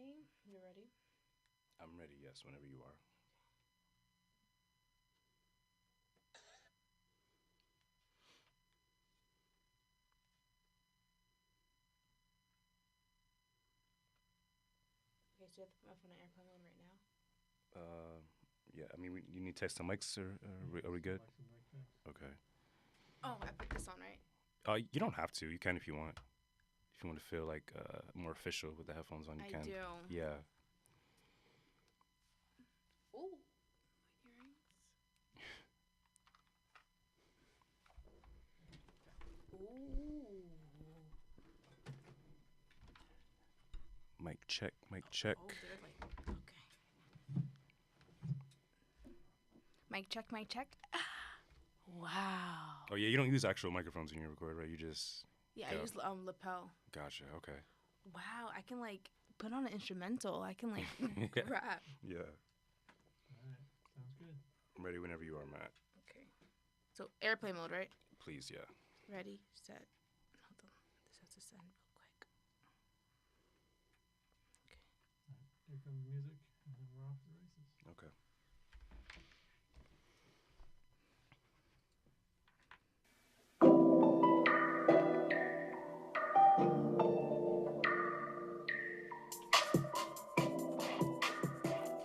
Okay, you ready? I'm ready, yes, whenever you are. Okay, so you have to put my phone on airplane mode right now. Uh, yeah, I mean, you need text and mics, or are we good? Okay. Oh, I put this on, right? You don't have to. You can if you want. If you want to feel like more official with the headphones on, you I can. do. Yeah. Ooh, my earrings. Ooh. Mic check, mic check. Oh, they're like okay. Mic check, mic check. Wow. Oh yeah, you don't use actual microphones when you record, right? You just Yeah, I go. use lapel. Gotcha. Okay. Wow, I can like put on an instrumental. I can like yeah. rap. Yeah. All right, sounds good. I'm ready whenever you are, Matt. Okay. So airplane mode, right? Please, yeah. Ready, set. Hold on. This has to send real quick. Okay. All right, here comes music, and then we're off to the races. Okay.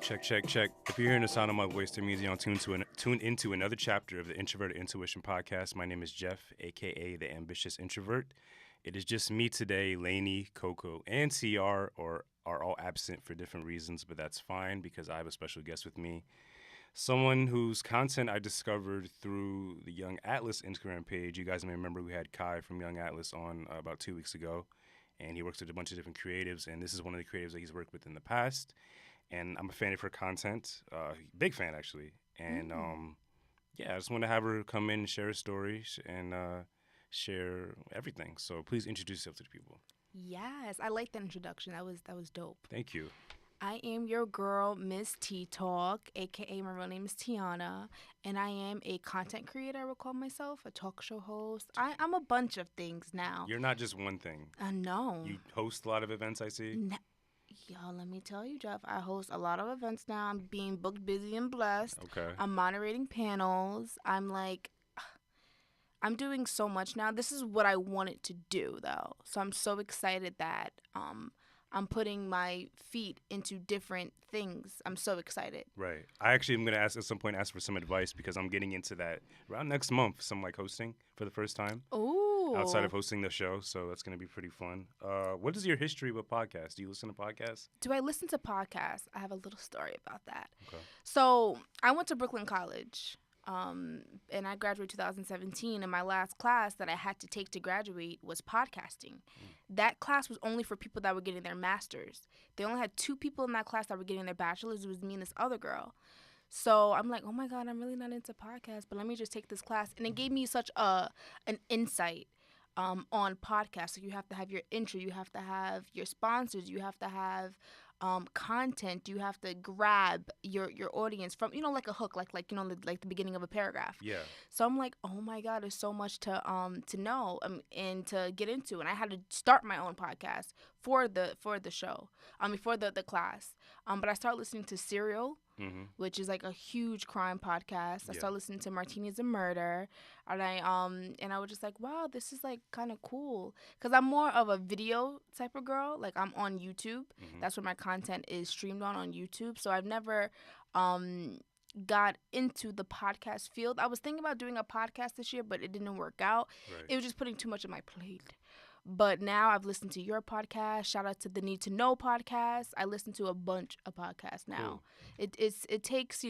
Check, check, check. If you're hearing the sound of my voice, that means you're tuned into another chapter of the Introverted Intuition podcast. My name is Jeff, aka the Ambitious Introvert. It is just me today. Lainey, Coco, and CR are all absent for different reasons, but that's fine because I have a special guest with me. Someone whose content I discovered through the Young Atlas Instagram page. You guys may remember we had Kai from Young Atlas on about 2 weeks ago, and he works with a bunch of different creatives, and this is one of the creatives that he's worked with in the past. And I'm a fan of her content, big fan actually. And yeah, I just want to have her come in and share her story and share everything. So please introduce yourself to the people. Yes, I like that introduction. That was dope. Thank you. I am your girl, Miss T Talk, aka my real name is Tiana, and I am a content creator. I would call myself a talk show host. I'm a bunch of things now. You're not just one thing. I know. You host a lot of events, I see. Y'all, let me tell you, Jeff. I host a lot of events now. I'm being booked, busy, and blessed. Okay. I'm moderating panels. I'm doing so much now. This is what I wanted to do, though. So I'm so excited that I'm putting my feet into different things. I'm so excited. Right. I actually am gonna ask at some point ask for some advice because I'm getting into that around next month. Some like hosting for the first time. Ooh. Outside of hosting the show, so that's gonna be pretty fun. What is your history with podcasts? Do you listen to podcasts? Do I listen to podcasts? I have a little story about that. Okay. So I went to Brooklyn College, and I graduated 2017. And my last class that I had to take to graduate was podcasting. That class was only for people that were getting their masters. They only had 2 people in that class that were getting their bachelors. It was me and this other girl. So I'm like, oh my God, I'm really not into podcasts, but let me just take this class. And it gave me such an insight on podcasts. So you have to have your intro, you have to have your sponsors, you have to have content, you have to grab your audience from, like a hook, like like the beginning of a paragraph. Yeah. So I'm like, oh my God, there's so much to know and to get into. And I had to start my own podcast for the show. For the class. But I started listening to Serial, which is like a huge crime podcast. I started listening to Martinis and Murder, and I was just like, wow, this is like kind of cool, because I'm more of a video type of girl. Like I'm on YouTube. That's where my content is streamed on YouTube. So I've never got into the podcast field. I was thinking about doing a podcast this year, but it didn't work out. Right. It was just putting too much on my plate. But now I've listened to your podcast. Shout out to the Need to Know podcast. I listen to a bunch of podcasts now. Cool. It takes,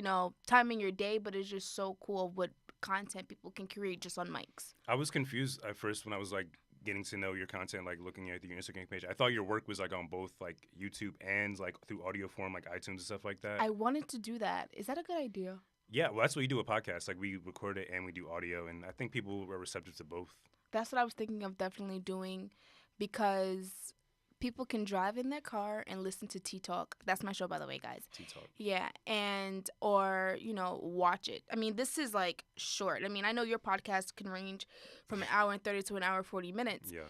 time in your day, but it's just so cool what content people can create just on mics. I was confused at first when I was like getting to know your content, like looking at your Instagram page. I thought your work was like on both like YouTube and like through audio form, like iTunes and stuff like that. I wanted to do that. Is that a good idea? Yeah, well, that's what you do with podcasts. Like we record it and we do audio, and I think people are receptive to both. That's what I was thinking of definitely doing, because people can drive in their car and listen to Tea Talk. That's my show, by the way, guys. Tea Talk. Yeah, or watch it. I mean, this is like short. I mean, I know your podcast can range from an hour and 30 to an hour and 40 minutes. Yeah.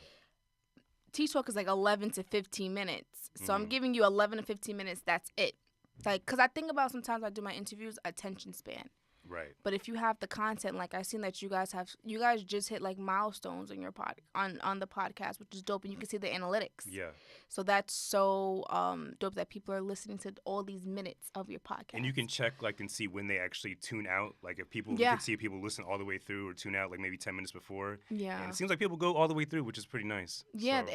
T-Talk is like 11 to 15 minutes. So I'm Mhm. giving you 11 to 15 minutes. That's it. Like, because I think about sometimes I do my interviews, attention span. Right. But if you have the content, like I've seen that you guys just hit like milestones on your on the podcast, which is dope, and you can see the analytics. Yeah. So that's so dope that people are listening to all these minutes of your podcast. And you can check like and see when they actually tune out. Like if people, you Yeah. can see if people listen all the way through or tune out like maybe 10 minutes before. Yeah. And it seems like people go all the way through, which is pretty nice. Yeah, So,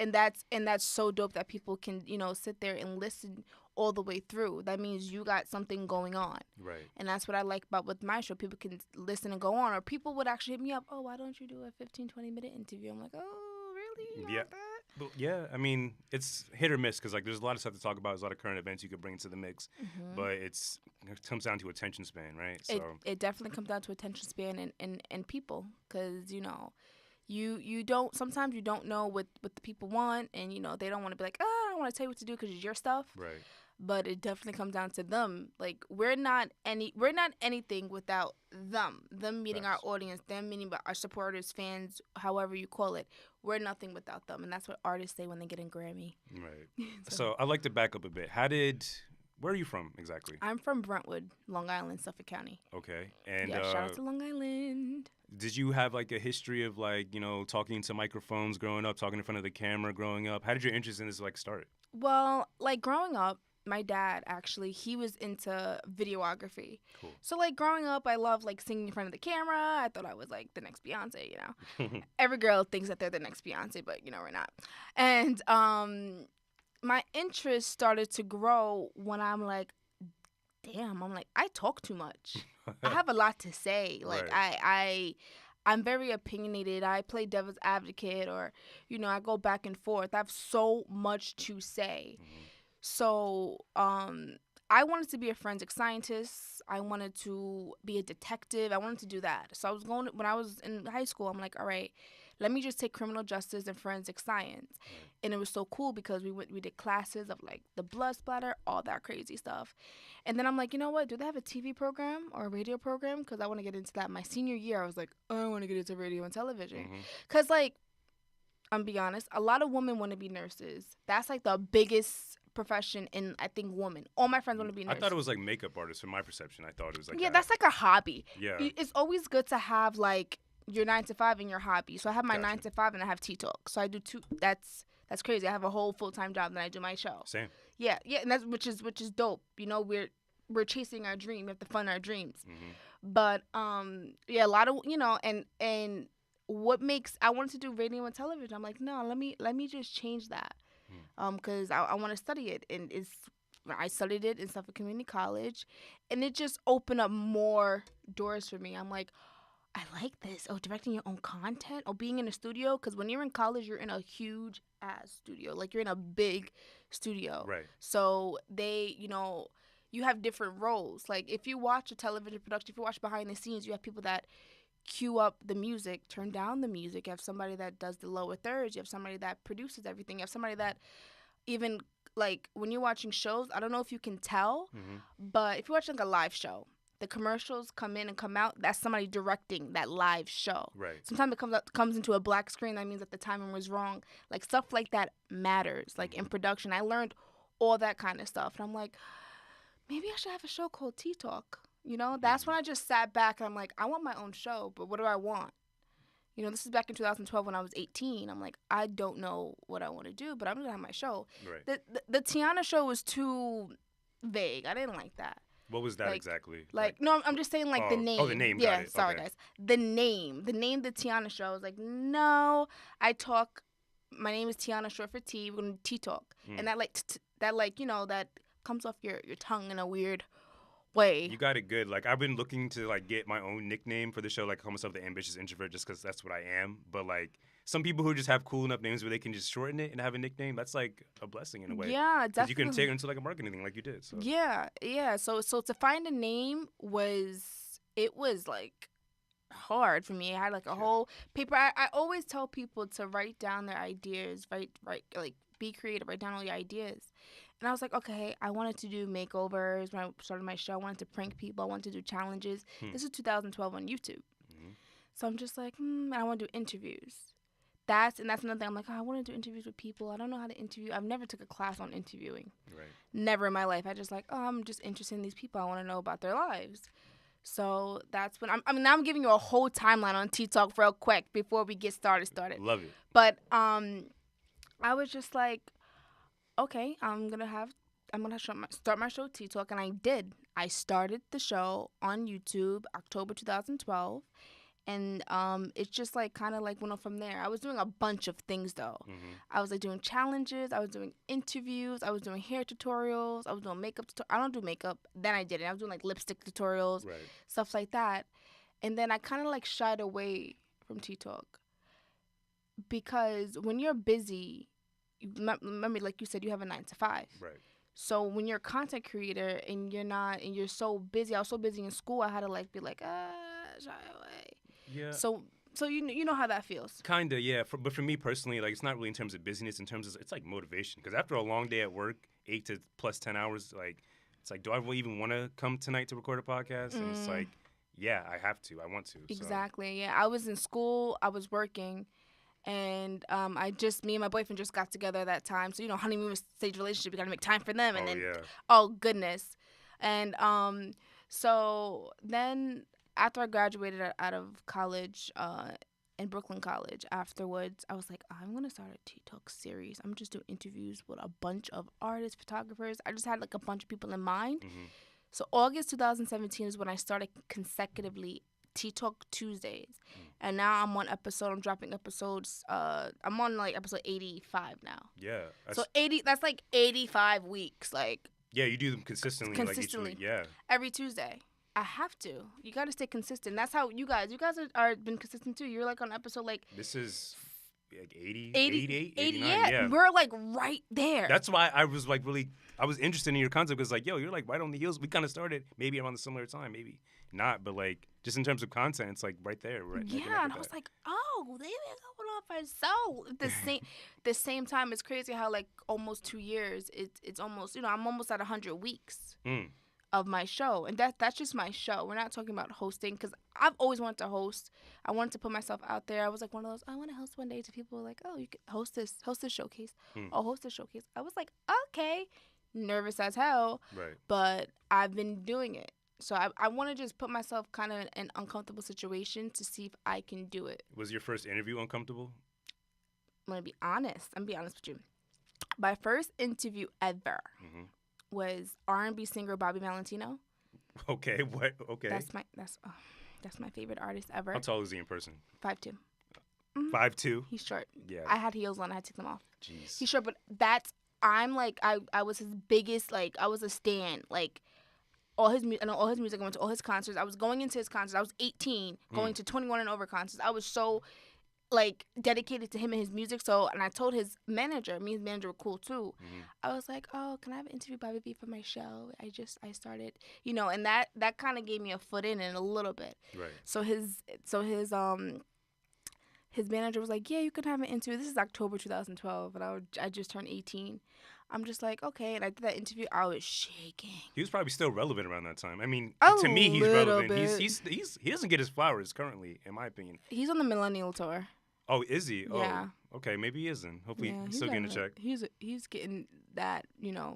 and that's so dope that people can, sit there and listen all the way through. That means you got something going on. right. And that's what I like about with my show. People can listen and go on, or people would actually hit me up, "Oh, why don't you do a 15, 20-minute interview?" I'm like, "Oh, really? You Yeah. want that?" But yeah, I mean, it's hit or miss because like there's a lot of stuff to talk about. There's a lot of current events you could bring into the mix, but it comes down to attention span, right? So It definitely comes down to attention span and people, because you don't, sometimes you don't know what the people want, and they don't want to be like, "Oh, I don't want to tell you what to do because it's your stuff." right. But it definitely comes down to them. Like, we're not anything without them meeting Facts. our audience, them meeting our supporters, fans, however you call it. We're nothing without them, and that's what artists say when they get a Grammy. Right. So I'd like to back up a bit. Where are you from exactly? I'm from Brentwood, Long Island, Suffolk County. Okay. And Yeah, shout out to Long Island. did you have like a history of like, talking to microphones growing up, talking in front of the camera growing up? How did your interest in this like start? Well, like, growing up, my dad, actually, he was into videography. Cool. So, like, growing up, I loved, like, singing in front of the camera. I thought I was, like, the next Beyonce, Every girl thinks that they're the next Beyonce, but, we're not. And my interest started to grow when I'm like, damn, I talk too much. I have a lot to say. Like, Right. I'm very opinionated. I play devil's advocate, or, I go back and forth. I have so much to say. So, I wanted to be a forensic scientist. I wanted to be a detective. I wanted to do that. So when I was in high school, I'm like, all right, let me just take criminal justice and forensic science. Right. And it was so cool because we did classes of like the blood splatter, all that crazy stuff. And then I'm like, you know what? Do they have a TV program or a radio program? Because I want to get into that. My senior year, I was like, oh, I want to get into radio and television. Because, like, I'm be honest, a lot of women want to be nurses. That's like the biggest profession in, I think, women. All my friends want to be I nurses. thought it was like makeup artists from my perception. I thought it was like Yeah, that. that's like a hobby. Yeah. It's always good to have like your 9 to 5 and your hobby. So I have my Gotcha. 9 to 5 and I have T-Talk. So I do two. That's crazy. I have a whole full-time job, then I do my show. Same. Yeah, and that's which is dope. We're chasing our dream. We have to fund our dreams. But yeah, a lot of and what makes I wanted to do radio and television. I'm like, no, let me just change that. Because I want to study it, and I studied it in Suffolk Community College, and it just opened up more doors for me. I'm like, I like this. Oh, directing your own content. Oh, being in a studio. Because when you're in college, you're in a huge ass studio. Like, you're in a big studio. Right. So they, you have different roles. Like, if you watch a television production, if you watch behind the scenes, you have people that cue up the music, turn down the music. You have somebody that does the lower thirds. You have somebody that produces everything. You have somebody that even, like, when you're watching shows, I don't know if you can tell, but if you watch like a live show, the commercials come in and come out, that's somebody directing that live show. Right. Sometimes it comes into a black screen. That means that the timing was wrong. Like, stuff like that matters. Like, in production, I learned all that kind of stuff. And I'm like, maybe I should have a show called T-Talk. That's when I just sat back and I'm like, I want my own show, but what do I want? This is back in 2012 when I was 18. I'm like, I don't know what I want to do, but I'm going to have my show. Right. The Tiana show was too vague. I didn't like that. What was that Like- exactly? No, I'm just saying, like, the Oh, name. oh, the name, Yeah, got it. sorry, Okay. guys. The name, the Tiana show. I was like, no, my name is Tiana, short for T. We're going to T-Talk. And that, that comes off your tongue in a weird way. You got it good. Like, I've been looking to like get my own nickname for the show, like call myself the ambitious introvert, just because that's what I am. But like some people who just have cool enough names where they can just shorten it and have a nickname, that's like a blessing in a way. Yeah, 'Cause definitely. you can take it into like a marketing thing, like you did. So. Yeah. So to find a name was like hard for me. I had like a whole paper. I always tell people to write down their ideas, write like be creative, write down all your ideas. And I was like, okay, I wanted to do makeovers when I started my show. I wanted to prank people. I wanted to do challenges. This is 2012 on YouTube. So I'm just like, I want to do interviews. that's another thing. I'm like, oh, I want to do interviews with people. I don't know how to interview. I've never took a class on interviewing. Right. Never in my life. I just like, oh, I'm just interested in these people. I want to know about their lives. So that's when now I'm giving you a whole timeline on Tea Talk real quick before we get started. Love it. But I was just like, okay, I'm gonna start my show Tea Talk, and I did. I started the show on YouTube October 2012, and it's just like kind of like went on from there. I was doing a bunch of things though. Mm-hmm. I was like doing challenges, I was doing interviews, I was doing hair tutorials, I was doing makeup. I don't do makeup. Then I did it. I was doing like lipstick tutorials, Right. stuff like that. And then I kind of like shied away from Tea Talk because when you're busy, remember, like you said, you have a 9 to 5. Right. So when you're a content creator and you're so busy, I was so busy in school, I had to like be like, shy away. Yeah. So you know how that feels. Kinda, yeah. But for me personally, like, it's not really in terms of busyness. In terms of, it's like motivation. Because after a long day at work, 8 to plus 10 hours, like, it's like, do I really even want to come tonight to record a podcast? And it's like, yeah, I have to. I want to. Exactly. Yeah. I was in school. I was working. And me and my boyfriend just got together at that time. So, honeymoon stage relationship, we got to make time for them. And oh, goodness. And so then after I graduated out of college, in Brooklyn College, afterwards, I was like, I'm going to start a Tea Talk series. I'm just doing interviews with a bunch of artists, photographers. I just had like a bunch of people in mind. Mm-hmm. So August 2017 is when I started consecutively Tea Talk Tuesdays. And now I'm on episode. I'm dropping episodes. I'm on like episode 85 now. Yeah. So 80. That's like 85 weeks. Like. Yeah, you do them consistently. Consistently. Like each week. Yeah. Every Tuesday. I have to. You got to stay consistent. That's how you guys are been consistent too. You're like on episode like. This is like 80, 88, 89. Yeah. We're like right there. That's why I was like I was interested in your concept because like, yo, you're like right on the heels. We kind of started maybe around the similar time, maybe not, but like just in terms of content, it's like right there. Right. Yeah, and I was like, oh, they been going on for so the same time. It's crazy how like almost 2 years. It's almost I'm almost at 100 weeks. Of my show, and that's just my show. We're not talking about hosting because I've always wanted to host. I wanted to put myself out there. I was like one of those, I want to host one day. To people like, oh, you could host this showcase. Oh, host this showcase. I was like, okay, nervous as hell, right? But I've been doing it, so I want to just put myself kind of in an uncomfortable situation to see if I can do it. Was your first interview uncomfortable? I'm gonna be honest. with you. My first interview ever. Mm-hmm. Was R&B singer Bobby Valentino. Okay, what? Okay. That's my favorite artist ever. How tall is he in person? 5'2". 5'2". He's short. Yeah. I had heels on. I had to take them off. Jeez. He's short, but I'm like I was his biggest, like I was a stan. Like all his music. I went to all his concerts. I was going into his concerts. I was 18, going to 21 and over concerts. I was so like dedicated to him and his music. So, and I told his manager, me and his manager were cool too. Mm-hmm. I was like, oh, can I have an interview Bobby B for my show? I started, and that kind of gave me a foot in a little bit. Right. So his manager was like, yeah, you can have an interview. This is October 2012, and I just turned 18. I'm just like, okay, and I did that interview. I was shaking. He was probably still relevant around that time. I mean, to me, he's relevant. Bit. He doesn't get his flowers currently, in my opinion. He's on the Millennial Tour. Oh, is he? Yeah. Oh, okay. Maybe he isn't. Hopefully, he's still getting a check. He's getting that,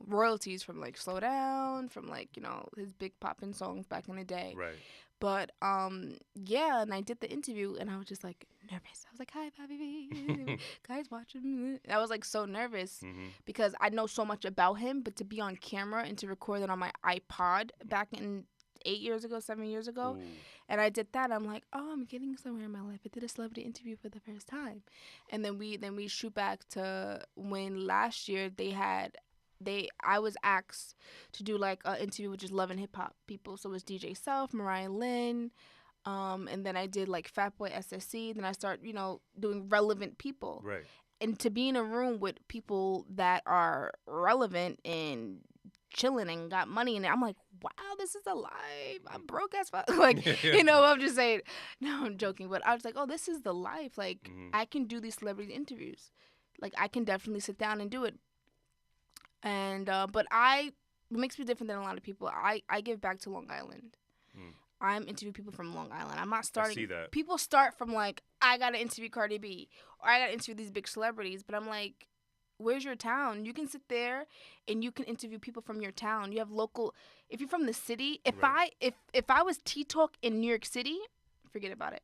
royalties from like Slow Down, from like his big poppin' songs back in the day. Right. But yeah, and I did the interview, and I was just like nervous. I was like, "Hi, Bobby B, guys watching." I was like so nervous because I know so much about him, but to be on camera and to record it on my iPod back in 7 years ago. Ooh. And I did that. I'm like, oh, I'm getting somewhere in my life. I did a celebrity interview for the first time. And then we shoot back to when last year I was asked to do like an interview with just Love and Hip Hop people. So it was DJ Self, Mariah Lynn, and then I did like Fatboy SSC. Then I start, doing relevant people. Right. And to be in a room with people that are relevant and chilling and got money in it, I'm like, wow, this is a life. I'm broke as fuck. Like, I'm just saying. No, I'm joking. But I was like, oh, this is the life. Like, I can do these celebrity interviews. Like, I can definitely sit down and do it. And, but what makes me different than a lot of people, I give back to Long Island. I'm interviewing people from Long Island. I'm not I starting. see that. People start from like, I gotta interview Cardi B or I gotta interview these big celebrities, but I'm like, where's your town? You can sit there and you can interview people from your town. You have local. If you're from the city, Right. if I was Tea Talk in New York City, forget about it.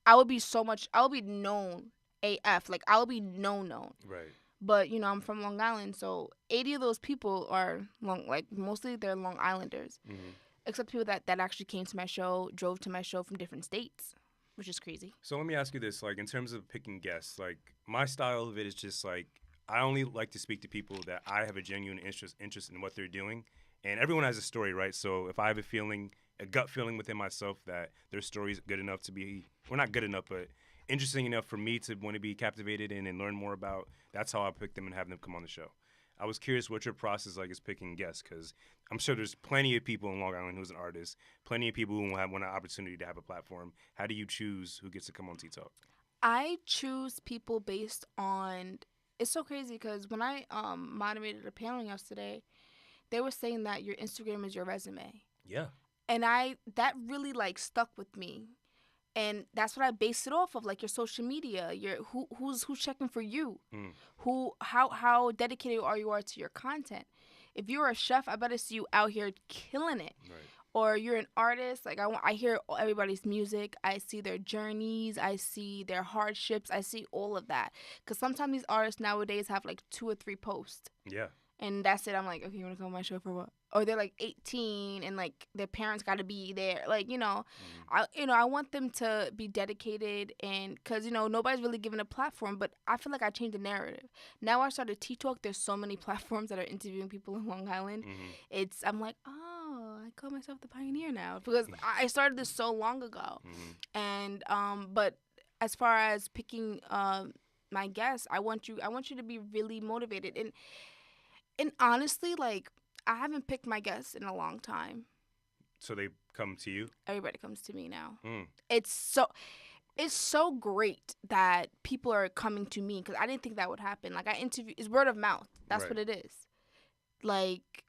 I would be so much. I would be known AF. Like I would be known. Right. But I'm from Long Island, so 80 of those people are mostly they're Long Islanders, Mm-hmm. except people that actually came to my show, drove to my show from different states, which is crazy. So let me ask you this: like, in terms of picking guests, like my style of it is just like I only like to speak to people that I have a genuine interest in what they're doing, and everyone has a story, right? So if I have a gut feeling within myself that their story is good enough to be, well, not good enough, but interesting enough for me to want to be captivated in and learn more about, that's how I pick them and have them come on the show. I was curious what your process like is picking guests, because I'm sure there's plenty of people in Long Island who's an artist, plenty of people who want an opportunity to have a platform. How do you choose who gets to come on Tea Talk? I choose people based on. It's so crazy because when I moderated a panel yesterday, they were saying that your Instagram is your resume, Yeah. and that really like stuck with me. And that's what I base it off of, like your social media, your who's checking for you, how dedicated you are to your content. If you're a chef, I better see you out here killing it. Right. Or you're an artist, like I hear everybody's music. I see their journeys, I see their hardships, I see all of that. Because sometimes these artists nowadays have like 2 or 3 posts. Yeah. And that's it. I'm like, okay, you want to come on my show for what? Or they're like 18 and like their parents got to be there. Like, I want them to be dedicated, and because, nobody's really given a platform, but I feel like I changed the narrative. Now I started Tea Talk. There's so many platforms that are interviewing people in Long Island. Mm-hmm. I'm like, oh, I call myself the pioneer now because I started this so long ago. Mm-hmm. And, but as far as picking my guests, I want you to be really motivated. And honestly, like, I haven't picked my guests in a long time. So they come to you? Everybody comes to me now. Mm. It's so great that people are coming to me because I didn't think that would happen. Like, it's word of mouth. That's Right. what it is. Like,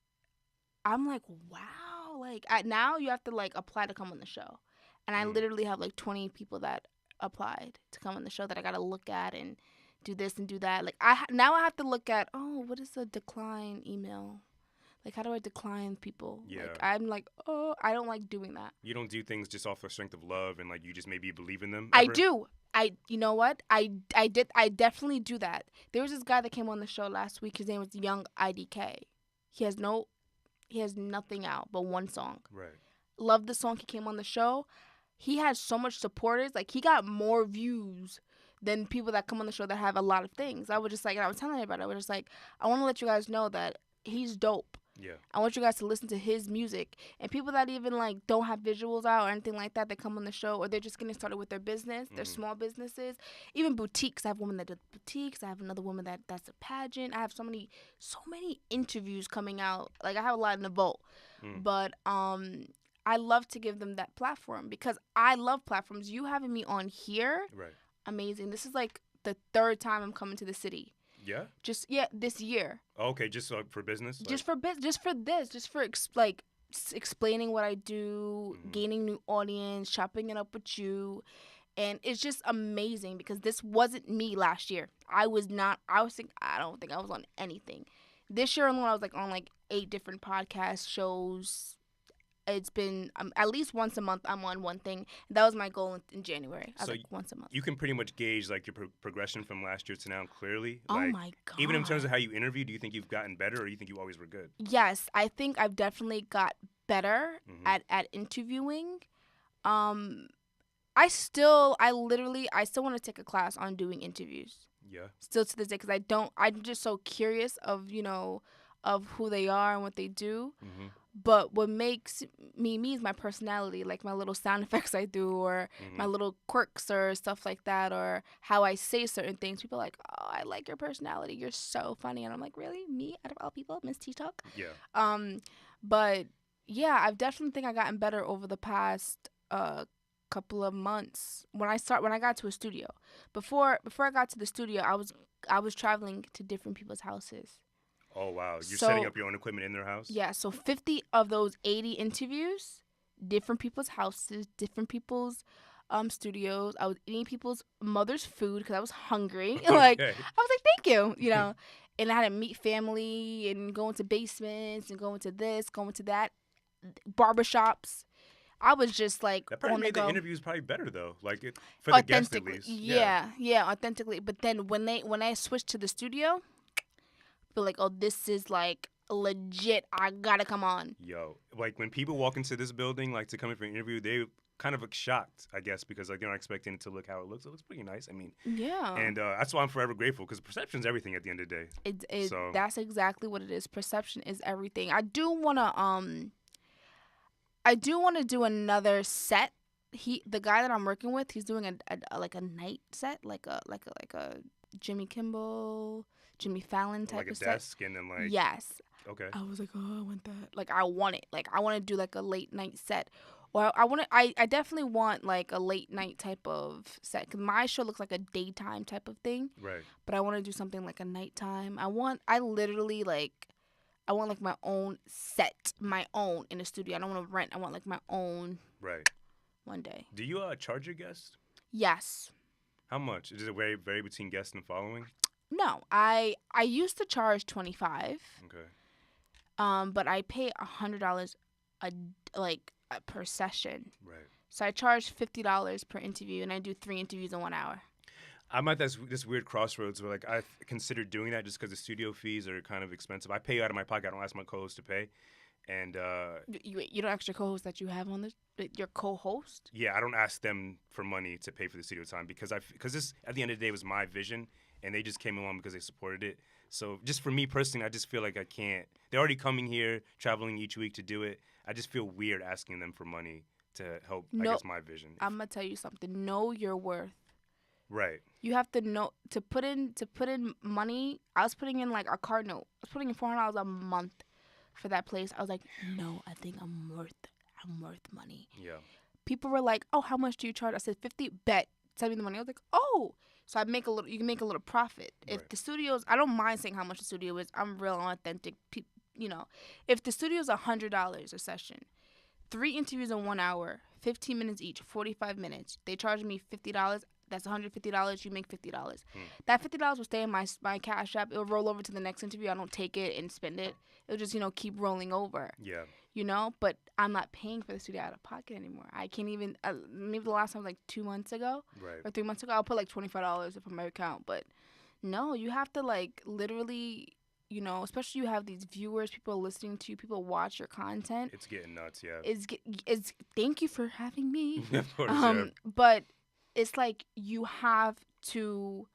I'm like, wow. Like, now you have to, like, apply to come on the show. And I literally have, like, 20 people that applied to come on the show that I got to look at and do this and do that. Like, now I have to look at, what is a decline email? Like, how do I decline people? Yeah. Like, I'm like, I don't like doing that. You don't do things just off the strength of love and, like, you just maybe believe in them? I ever? do. You know what? I definitely do that. There was this guy that came on the show last week. His name was Young IDK. He has nothing out but one song. Right. Loved the song. He came on the show. He has so much supporters. Like, he got more views than people that come on the show that have a lot of things. I was just like, and I was telling everybody, I was just like, I want to let you guys know that he's dope. Yeah. I want you guys to listen to his music. And people that even, like, don't have visuals out or anything like that, they come on the show, or they're just getting started with their business, their small businesses, even boutiques. I have a woman that does boutiques. I have another woman that's a pageant. I have so many interviews coming out. Like, I have a lot in the vault. But I love to give them that platform because I love platforms. You having me on here, Right. amazing. This is, like, the 3rd time I'm coming to the city. Yeah? This year. Okay, just for business? Just for explaining what I do, gaining new audience, chopping it up with you. And it's just amazing because this wasn't me last year. I don't think I was on anything. This year alone, I was like on like 8 different podcast shows. It's been at least once a month I'm on one thing. That was my goal in January. I was like once a month. You can pretty much gauge like your progression from last year to now clearly. Oh Like, my God. even in terms of how you interview, do you think you've gotten better or do you think you always were good? Yes, I think I've definitely got better at interviewing. I still want to take a class on doing interviews. Yeah. Still to this day, because I'm just so curious of who they are and what they do. But what makes me is my personality, like my little sound effects I do, or my little quirks or stuff like that, or how I say certain things. People are like, oh, I like your personality. You're so funny. And I'm like, really? Me out of all people, Miss Tea Talk? Yeah. But yeah, I've definitely think I've gotten better over the past couple of months. When I got to a studio, before I got to the studio, I was traveling to different people's houses. Oh, wow. You're setting up your own equipment in their house? Yeah, so 50 of those 80 interviews different people's houses, different people's studios. I was eating people's mother's food because I was hungry. Like, Okay. I was like, thank you, you know. And I had to meet family and go into basements and go into this, go into that, barbershops. I was just like That probably on the made the go. interviews probably better though, for the guest at Authentically, least. yeah, authentically. But then when I switched to the studio, I feel like, oh, this is like legit. I gotta come on. Yo, like when people walk into this building, like to come in for an interview, they kind of look shocked, I guess, because like they're not expecting it to look how it looks. It looks pretty nice. I mean, Yeah, and that's why I'm forever grateful because perception's everything at the end of the day. So that's exactly what it is. Perception is everything. I do wanna do another set. The guy that I'm working with, he's doing a like a night set, like a Jimmy Kimmel, Jimmy Fallon type like a of set. desk and then like Yes. okay, I was like, oh, I want that. Like, I want it. Like, I want to do like a late night set. Or I definitely want like a late night type of set. 'Cause my show looks like a daytime type of thing. right. But I want to do something like a nighttime. I want like my own set, my own in the studio. I don't want to rent. I want like my own Right. one day. Do you charge your guests? Yes. How much? Is it vary between guests and following? No, I used to charge $25. Okay. But I pay $100 per session. Right. So I charge $50 per interview, and I do 3 interviews in 1 hour. I'm at this weird crossroads where like I consider doing that just because the studio fees are kind of expensive. I pay out of my pocket. I don't ask my co-host to pay, and You don't ask your co-host that you have on your co-host? yeah, I don't ask them for money to pay for the studio time because this at the end of the day was my vision, and they just came along because they supported it. So just for me personally, I just feel like I can't. They're already coming here, traveling each week to do it. I just feel weird asking them for money to help. I guess my vision. I'm gonna tell you something. Know your worth. Right. You have to know to put in money. I was putting in like a car note. I was putting in $400 a month for that place. I was like, no, I think I'm worth money. Yeah. People were like, oh, how much do you charge? I said 50. Bet. Send me the money. I was like, oh. So you can make a little profit. If Right. the studio's, I don't mind saying how much the studio is. I'm real authentic. You know, if the studio's $100 a session, 3 interviews in 1 hour, 15 minutes each, 45 minutes. They charge me $50. That's $150. You make $50. That $50 will stay in my Cash App. It'll roll over to the next interview. I don't take it and spend it. It'll just keep rolling over. Yeah. But I'm not paying for the studio out of pocket anymore. I can't even. Maybe the last time was like 2 months ago Right. or 3 months ago. I'll put like $25 from my account. But no, you have to like literally. Especially you have these viewers, people listening to you, people watch your content. It's getting nuts. Yeah. It's thank you for having me. Of course. Yeah. But it's like you have to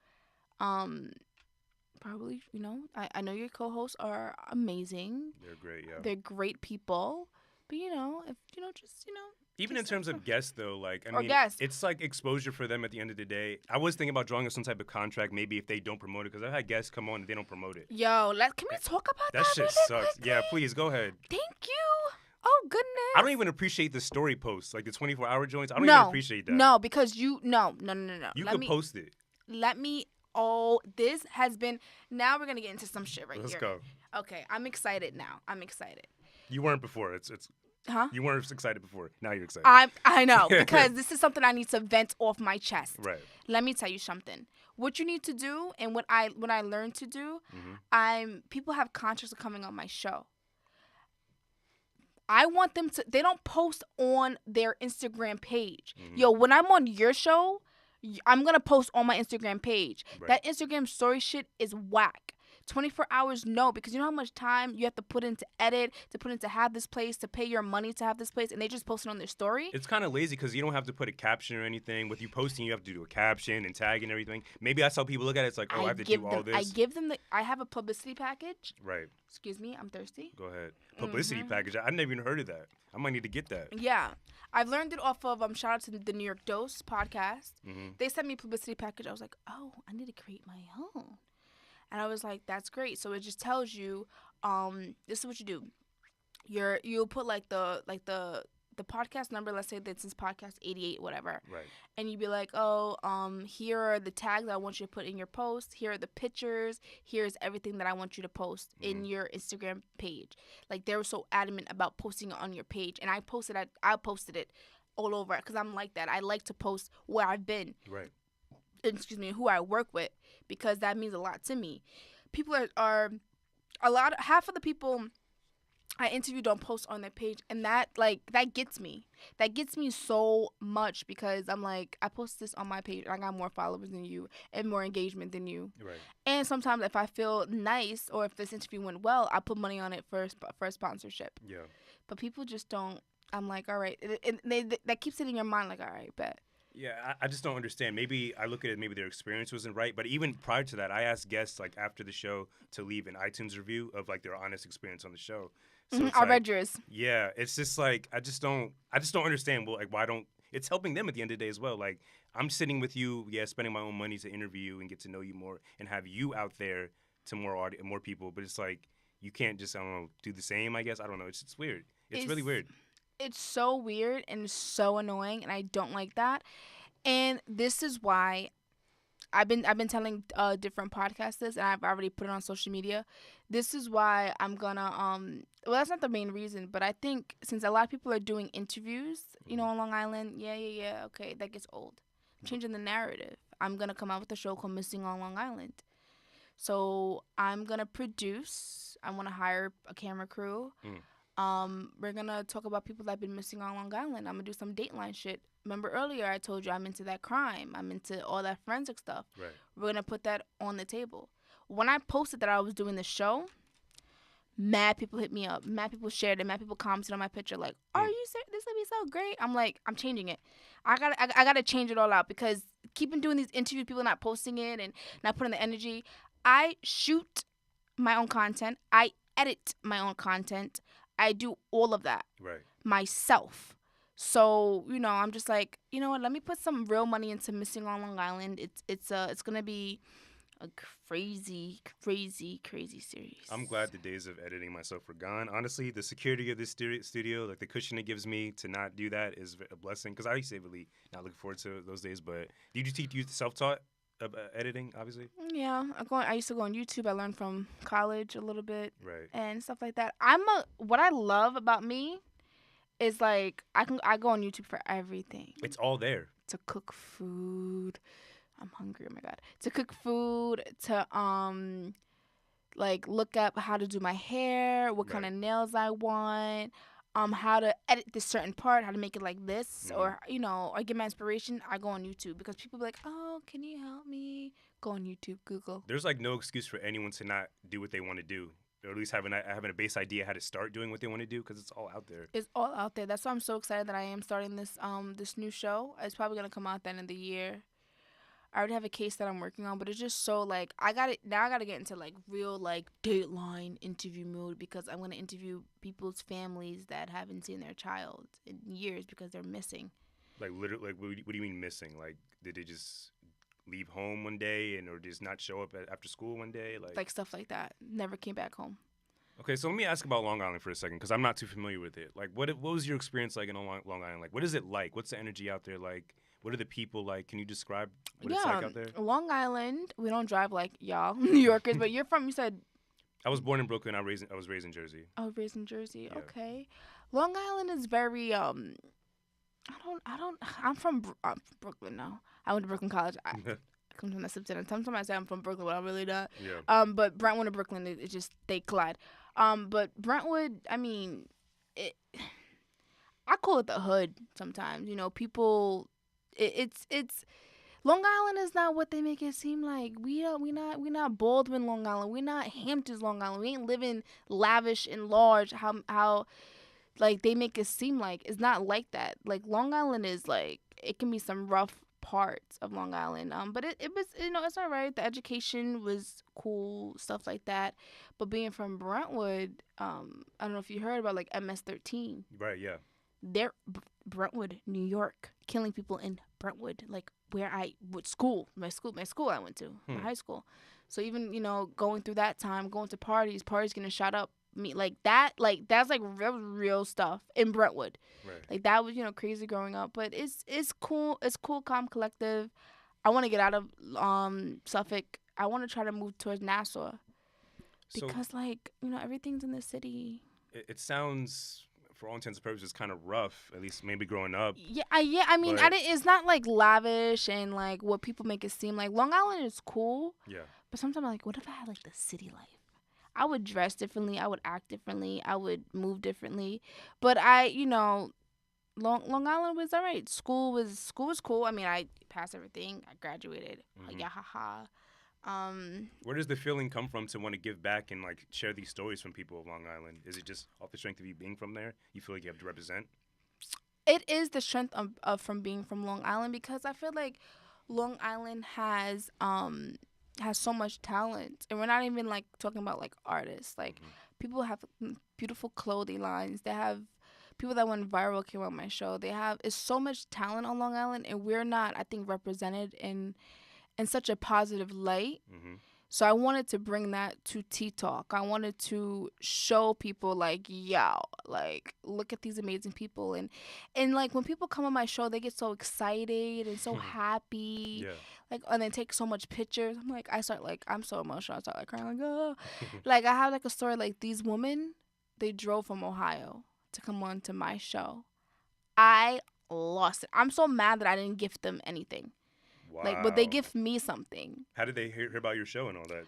probably, I know your co-hosts are amazing. They're great. Yeah. They're great people. But if Even in just terms of offer. guests, though, like I Or mean, guests. it's like exposure for them at the end of the day. I was thinking about drawing up some type of contract, maybe if they don't promote it, because I've had guests come on and they don't promote it. Yo, can we talk about that? That shit really sucks. quickly? Yeah, please go ahead. Thank you. Oh goodness. I don't even appreciate the story posts, like the 24-hour joints. I don't even appreciate that. No, because no. You could post it. Let me. Oh, this has been. Now we're gonna get into some shit Let's here. go. Okay, I'm excited now. I'm excited. You weren't before. It's. Huh? You weren't excited before. Now you're excited. I know because this is something I need to vent off my chest. Right. Let me tell you something. What you need to do, and what I learned to do, people have contracts of coming on my show. I want them to. They don't post on their Instagram page. Yo, when I'm on your show, I'm gonna post on my Instagram page. Right. That Instagram story shit is whack. 24 hours, no, because you know how much time you have to put into edit, to put into have this place, to pay your money to have this place, and they just post it on their story. It's kind of lazy because you don't have to put a caption or anything. With you posting, you have to do a caption and tag and everything. Maybe that's how people look at it. It's like, oh, I have to do all this. I give them I have a publicity package. Right. Excuse me, I'm thirsty. Go ahead. Publicity package. I never even heard of that. I might need to get that. Yeah. I've learned it off of shout out to the New York Dose podcast. Mm-hmm. They sent me a publicity package. I was like, oh, I need to create my own. And I was like, that's great. So it just tells you, this is what you do. You'll put like the the podcast number, let's say this is podcast 88, whatever, Right. and you'd be like, oh, here are the tags I want you to put in your post. Here are the pictures. Here's everything that I want you to post in your Instagram page. Like, they were so adamant about posting it on your page, and I posted it all over because I'm like that. I like to post where I've been. Right. Excuse me, who I work with, because that means a lot to me. People are half of the people I interview don't post on their page, and that gets me. That gets me so much because I'm like, I post this on my page, and I got more followers than you and more engagement than you. Right. And sometimes if I feel nice or if this interview went well, I put money on it for a sponsorship. Yeah. But people just don't. I'm like, all right, that keeps it in your mind, like, all right, bet. Yeah, I just don't understand. Maybe I look at it, maybe their experience wasn't right. But even prior to that, I asked guests, like, after the show to leave an iTunes review of, like, their honest experience on the show. So it's I like, read yours. yeah, it's just like, I just don't understand. Well, like, why don't, it's helping them at the end of the day as well. Like, I'm sitting with you, spending my own money to interview you and get to know you more and have you out there to more people. But it's like, you can't just, I don't know, do the same, I guess. I don't know. It's weird. It's really weird. It's so weird and so annoying, and I don't like that. And this is why I've been telling different podcasts this, and I've already put it on social media. This is why I'm gonna well, that's not the main reason, but I think since a lot of people are doing interviews, on Long Island, okay, that gets old. Changing the narrative. I'm gonna come out with a show called Missing on Long Island. So I'm gonna produce. I want to hire a camera crew. We're gonna talk about people that have been missing on Long Island. I'm gonna do some Dateline shit. Remember earlier I told you I'm into that crime. I'm into all that forensic stuff. Right. We're gonna put that on the table. When I posted that I was doing the show, mad people hit me up. Mad people shared it. Mad people commented on my picture like, "Are you serious? This gonna be so great." I'm like, I'm changing it. I gotta change it all out because keeping doing these interviews, people not posting it and not putting the energy. I shoot my own content. I edit my own content. I do all of that myself. So, I'm just like, you know what? Let me put some real money into Missing on Long Island. It's gonna be a crazy, crazy, crazy series. I'm glad the days of editing myself are gone. Honestly, the security of this studio, like the cushion it gives me to not do that, is a blessing. Because I used to really not look forward to those days. But did you teach you self-taught editing? Obviously. Yeah, I used to go on YouTube. I learned from college a little bit, Right, and stuff like that. What I love about me is like I go on YouTube for everything. it's all there. To cook food. I'm hungry. Oh my god. To cook food, to like look up how to do my hair, what kind of nails I want, how to edit this certain part, how to make it like this, or or get my inspiration. I go on YouTube because people be like, "Oh, can you help me?" Go on YouTube, Google. There's like no excuse for anyone to not do what they want to do, or at least having a base idea how to start doing what they want to do, because it's all out there. It's all out there. That's why I'm so excited that I am starting this this new show. It's probably gonna come out at the end of the year. I already have a case that I'm working on, but it's just so like I gotta get into like real like Dateline interview mode because I'm gonna interview people's families that haven't seen their child in years because they're missing. Like literally, like what do you mean missing? Like did they just leave home one day or just not show up after school one day? Like stuff like that. Never came back home. Okay, so let me ask about Long Island for a second because I'm not too familiar with it. Like what was your experience like in Long Island? Like what is it like? What's the energy out there like? What are the people like? Can you describe what it's like out there? Long Island, we don't drive like y'all New Yorkers, but you said. I was born in Brooklyn. I was raised in Jersey. Oh, raised in Jersey. Yeah. Okay. Long Island is very I'm from Brooklyn now. I went to Brooklyn College. I come from that substance. Sometimes I say I'm from Brooklyn, but I'm really not. Yeah. But Brentwood and Brooklyn, it just they collide. But Brentwood, I mean, I call it the hood sometimes. People. It's Long Island is not what they make it seem like. We not Baldwin, Long Island. We not Hamptons, Long Island. We ain't living lavish and large. How like they make it seem like it's not like that. Like Long Island is like it can be some rough parts of Long Island. But it was it's all right. The education was cool, stuff like that. But being from Brentwood, I don't know if you heard about like MS-13. Right. Yeah. They're Brentwood, New York, killing people in Brentwood, like where I went my school I went to, my high school. So even going through that time, going to parties getting shot up, me. Like that's like real stuff in Brentwood. Right. Like that was crazy growing up, but it's cool. It's cool, calm, collective. I want to get out of Suffolk. I want to try to move towards Nassau So because like everything's in the city. it sounds, for all intents and purposes, kind of rough. At least maybe growing up. Yeah. I mean, But- it's not like lavish and like what people make it seem like. Long Island is cool, Yeah. but sometimes I'm like, what if I had like the city life? I would dress differently. I would act differently. I would move differently. But Long Island was alright. School was cool. I mean, I passed everything. I graduated. Mhm. Yeah, haha. Where does the feeling come from to want to give back and like share these stories from people of Long Island? Is it just off the strength of you being from there? You feel like you have to represent? It is the strength of from being from Long Island because I feel like Long Island has so much talent, and we're not even like talking about like artists. Like people have beautiful clothing lines. They have people that went viral came on my show. It's so much talent on Long Island, and we're not, I think, represented in such a positive light. Mm-hmm. So I wanted to bring that to Tea Talk. I wanted to show people like, yo, like look at these amazing people, and like when people come on my show, they get so excited and so happy, Yeah. like, and they take so much pictures. I'm so emotional. I start like crying, like, oh, like I have like a story like these women, they drove from Ohio to come on to my show. I lost it. I'm so mad that I didn't gift them anything. Wow. Like, but they gift me something. How did they hear about your show and all that?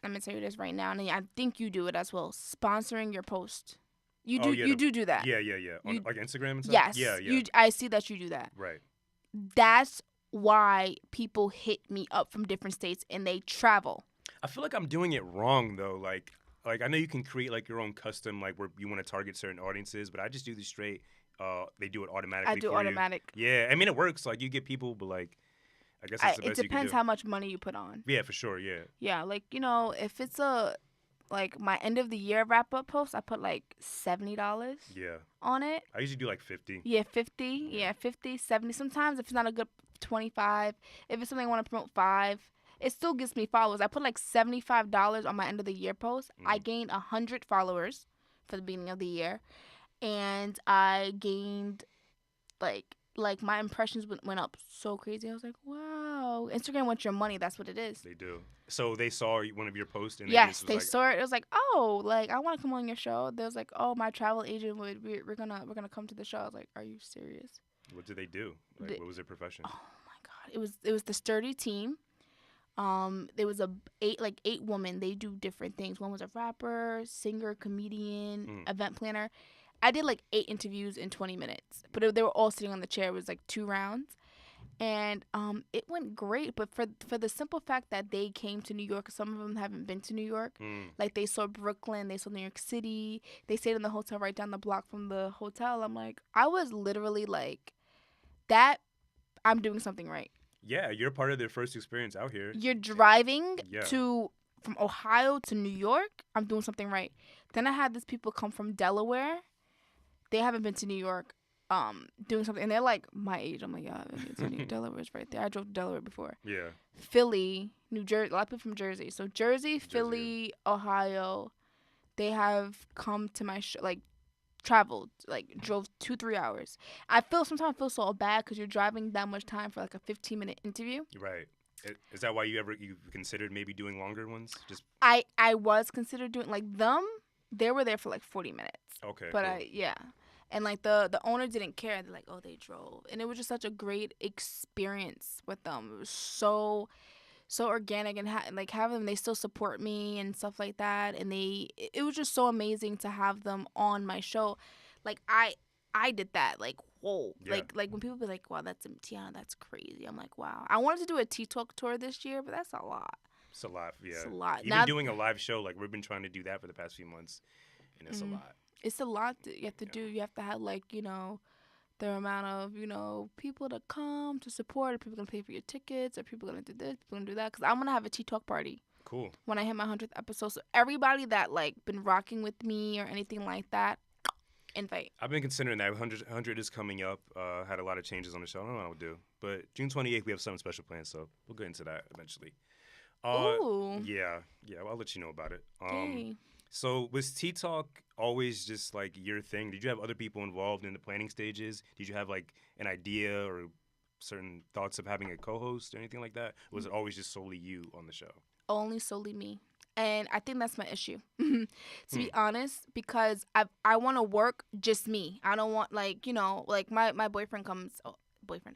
Let me tell you this right now, and I think you do it as well. Sponsoring your post. You Oh, do. yeah, You do that. Yeah. On You- like Instagram and stuff? Yes. Yeah. I see that you do that. Right. That's why people hit me up from different states and they travel. I feel like I'm doing it wrong though. Like I know you can create like your own custom, like where you want to target certain audiences, but I just do the straight. They do it automatically. I do for automatic. You. Yeah, I mean it works. Like you get people, but like I guess that's the It best you can depends do. how much money you put on. Yeah, for sure. Yeah. Yeah, like if it's like my end of the year wrap up post, I put like $70 Yeah. on it. I usually do like 50. Yeah, 50. Yeah, 50, 70. Sometimes if it's not a good 25, if it's something I want to promote 5, it still gives me followers. I put like $75 on my end of the year post. I gained 100 followers for the beginning of the year, and I gained like my impressions went up so crazy. I was like, wow, Instagram wants your money. That's what it is. They do. So they saw one of your posts and Yes, just was they like, saw it. It was like, oh, like I want to come on your show. There was like, oh, my travel agent we're gonna come to the show. I was like, are you serious? what did they do? Like, what was their profession? Oh my god, it was the Sturdy team. There was 8 women. They do different things. One was a rapper, singer, comedian, event planner. I did like 8 interviews in 20 minutes, but they were all sitting on the chair. It was like 2 rounds, and it went great. But for the simple fact that they came to New York, some of them haven't been to New York. Like they saw Brooklyn, they saw New York City. They stayed in the hotel right down the block from the hotel. I'm like, I was literally like, that. I'm doing something right. Yeah, you're part of their first experience out here. You're driving Yeah. from Ohio to New York. I'm doing something right. Then I had these people come from Delaware. They haven't been to New York, doing something, and they're like my age. I'm like, yeah, I haven't been to New Delaware's right there. I drove to Delaware before. Yeah. Philly, New Jersey. A lot of people from Jersey. So Jersey, Philly, Ohio, they have come to my show, like traveled, like drove 2-3 hours. Sometimes I feel so bad because you're driving that much time for like a 15-minute interview. Right. Is that why you considered maybe doing longer ones? Just I was considered doing like them. They were there for like 40 minutes. okay. But cool. and like the owner didn't care. They're like, oh, they drove, and it was just such a great experience with them. It was so organic, and like having them, they still support me and stuff like that, and it was just so amazing to have them on my show. Like I did that. Like whoa. Yeah. Like when people be like, wow, that's Tiana, that's crazy. I'm like, wow. I wanted to do a Tea Talk tour this year, but that's a lot. It's a lot. Yeah. It's a lot. Even Now, doing a live show, like we've been trying to do that for the past few months, and it's a lot. it's a lot that you have to do. You have to have like, the amount of, people to come to support. Are people going to pay for your tickets? Are people going to do this? People going to do that? Because I'm going to have a Tea Talk party. Cool. When I hit my 100th episode. So everybody that like been rocking with me or anything like that, invite. I've been considering that 100 is coming up. Had a lot of changes on the show. I don't know what I'll do. But June 28th, we have something special planned, so we'll get into that eventually. Ooh. Yeah. I'll let you know about it. Yay. So was Tea Talk always just like your thing? Did you have other people involved in the planning stages? Did you have like an idea or certain thoughts of having a co-host or anything like that? Or was it always just solely you on the show? Only solely me. And I think that's my issue, to Hmm. be honest, because I want to work just me. I don't want, like, like my boyfriend comes,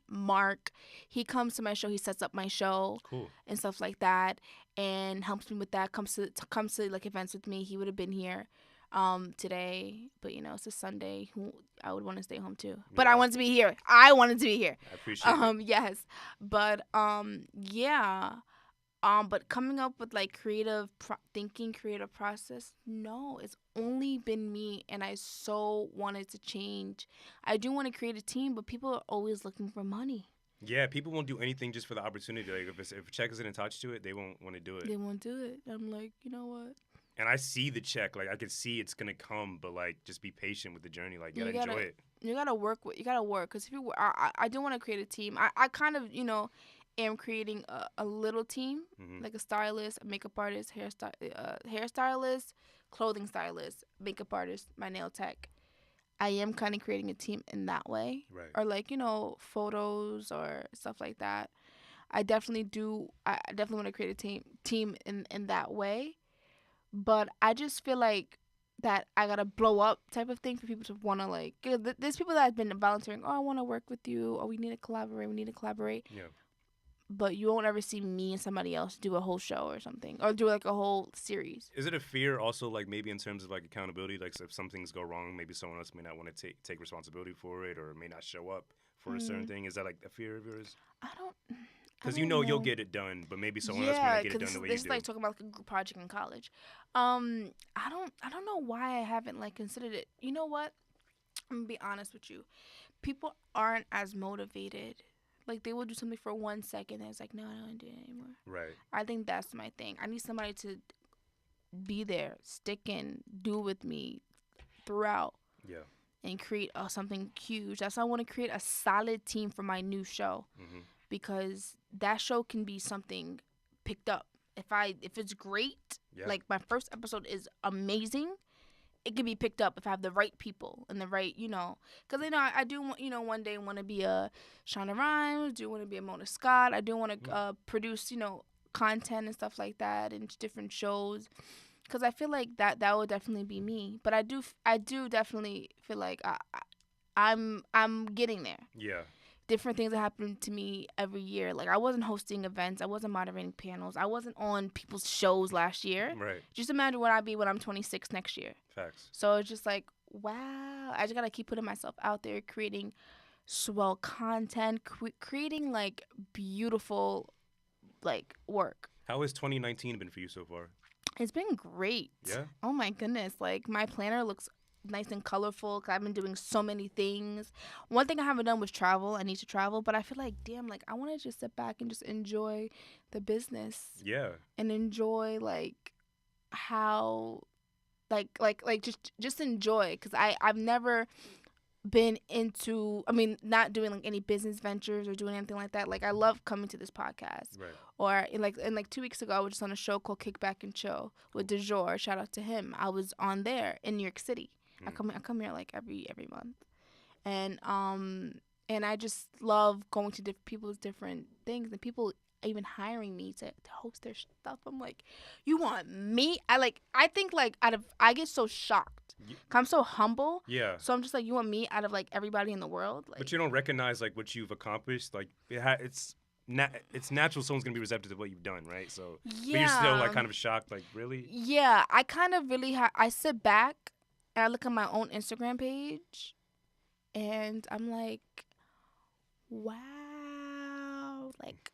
Mark, he comes to my show, he sets up my show Cool. and stuff like that, and helps me with that, comes to like events with me. He would have been here today, but it's a Sunday. I would want to stay home too. But I Yeah. wanted to be here. I wanted to be here. I appreciate it. Yes. But yeah. But coming up with like creative process, no, it's only been me, and I so wanted to change. I do want to create a team, but people are always looking for money. Yeah, people won't do anything just for the opportunity. Like if a check isn't attached to it, they won't want to do it. They won't do it. I'm like, you know what? And I see the check, like I can see it's gonna come, but like just be patient with the journey. Like You gotta gotta- enjoy it. You gotta work. You gotta work, because if you, I do want to create a team. I kind of, am creating a little team, Hmm. like a stylist, a makeup artist, hairstylist, clothing stylist, makeup artist, my nail tech. I am kind of creating a team in that way, Right. or like photos or stuff like that. I definitely do. I definitely want to create a team in that way, but I just feel like that I gotta blow up type of thing for people to want to, like, there's people that have been volunteering. Oh, I want to work with you. Oh, we need to collaborate. We need to collaborate. Yeah. But you won't ever see me and somebody else do a whole show or something, or do like a whole series. Is it a fear also, like maybe in terms of like accountability? Like if some things go wrong, maybe someone else may not want to take responsibility for it, or may not show up for a certain thing. Is that like a fear of yours? I don't. Because I you don't know you'll get it done, but maybe someone else may Yeah, not get it because done the way this you is do. like talking about like a group project in college. I don't know why I haven't like considered it. You know what? I'm gonna be honest with you. People aren't as motivated. Like, they will do something for 1 second and it's like, no, I don't want to do it anymore. Right. I think that's my thing. I need somebody to be there, stick in, do with me throughout, Yeah. and create something huge. That's why I want to create a solid team for my new show, Hmm. because that show can be something picked up. If it's great, Yeah. like my first episode is amazing, it can be picked up if I have the right people and the right, because I do want, one day want to be a Shonda Rhimes, do want to be a Mona Scott, I do want to produce, content and stuff like that and different shows, because I feel like that would definitely be me. But I do definitely feel like I'm getting there. Yeah. Different things that happen to me every year. Like, I wasn't hosting events, I wasn't moderating panels, I wasn't on people's shows last year. Right. Just imagine what I'll be when I'm 26 next year. Facts. So it's just like, wow, I just gotta keep putting myself out there, creating swell content, creating like beautiful like work. How has 2019 been for you so far? It's been great. Yeah? Oh my goodness. Like, my planner looks nice and colorful because I've been doing so many things. One thing I haven't done was travel. I need to travel, but I feel like, damn, like, I want to just sit back and just enjoy the business Yeah. and enjoy like how like just enjoy, because I've never been into, not doing like any business ventures or doing anything like that. Like, I love coming to this podcast. Right. Or in 2 weeks ago, I was just on a show called Kickback and Chill with DeJour. Shout out to him. I was on there in New York City. I come here like every month, and I just love going to people's different things, and people even hiring me to host their stuff. I'm like, you want me? I think like I get so shocked. 'Cause I'm so humble. Yeah. So I'm just like, you want me out of like everybody in the world? Like, But you don't recognize like what you've accomplished. Like it's natural someone's gonna be receptive to what you've done, right? So yeah. but you're still like kind of shocked, like really? Yeah, I kind of really I sit back and I look at my own Instagram page, and I'm like, wow, like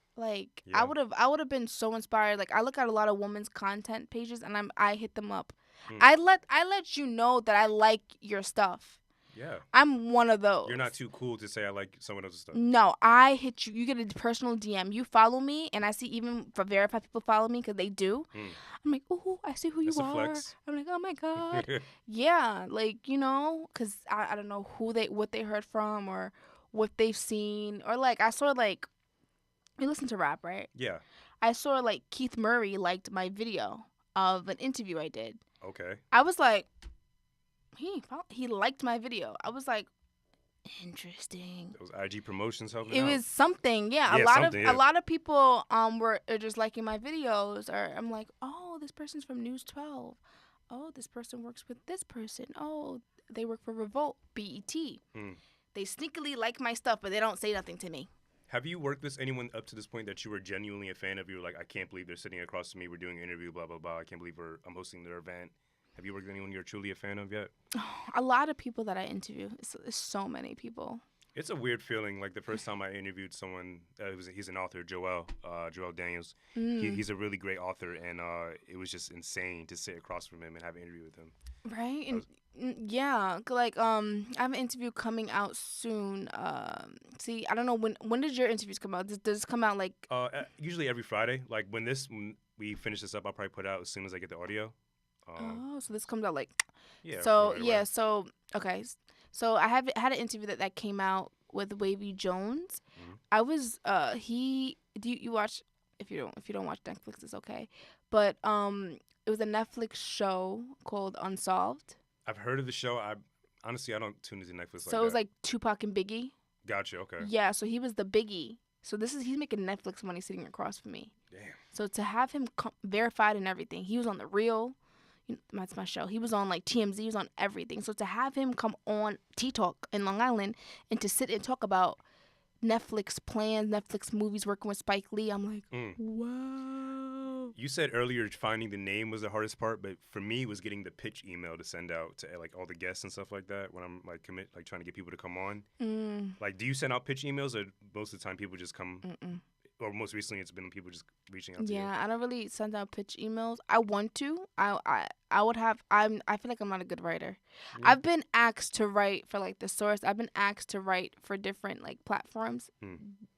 Yeah. I would have been so inspired. Like, I look at a lot of women's content pages and I hit them up. Hmm. I let you know that I like your stuff. Yeah. I'm one of those. You're not too cool to say I like someone else's stuff. No, I hit you. You get a personal DM. You follow me, and I see even for verified people follow me because they do. Hmm. I'm like, ooh, I see who That's you a are. flex. I'm like, oh my god. Yeah, like, because I don't know what they heard from or what they've seen, or like I saw like, you listen to rap, right? Yeah. I saw like Keith Murray liked my video of an interview I did, Okay. I was like, he liked my video. I was like, interesting. Those IG promotions helping It out. was something, yeah. Yeah, something, yeah. A lot of people were just liking my videos, or I'm like, oh, this person's from News 12. Oh, this person works with this person. Oh, they work for Revolt, BET. They sneakily like my stuff, but they don't say nothing to me. Have you worked with anyone up to this point that you were genuinely a fan of? You were like, I can't believe they're sitting across from me. We're doing an interview, blah, blah, blah. I can't believe I'm hosting their event. Have you worked with anyone you're truly a fan of yet? A lot of people that I interview. It's so many people. It's a weird feeling. Like the first time I interviewed someone, he's an author, Joel Daniels. He's a really great author, and it was just insane to sit across from him and have an interview with him. Right? And yeah, like I have an interview coming out soon. See, I don't know when does your interviews come out? Does it come out like usually every Friday. Like when we finish this up, I'll probably put it out as soon as I get the audio. So this comes out like yeah. So right yeah, away. so okay. So I had an interview that came out with Wavy Jones. I was you watch if you don't watch Netflix, it's okay. But it was a Netflix show called Unsolved. I've heard of the show. Honestly I don't tune into Netflix. So it was like Tupac and Biggie. Gotcha. Okay. Yeah, so he was the Biggie. So he's making Netflix money sitting across from me. Damn. So to have him verified and everything, he was on The Real. That's my show. He was on like TMZ. He was on everything. So to have him come on T-Talk in Long Island and to sit and talk about Netflix plans, Netflix movies, working with Spike Lee, I'm like, wow. You said earlier finding the name was the hardest part, but for me it was getting the pitch email to send out to like all the guests and stuff like that when I'm like trying to get people to come on. Like, do you send out pitch emails, or most of the time people just come? Or most recently it's been people just reaching out to you? Yeah, I don't really send out pitch emails. I want to. I would have. I feel like I'm not a good writer. I've been asked to write for like The Source. I've been asked to write for different like platforms.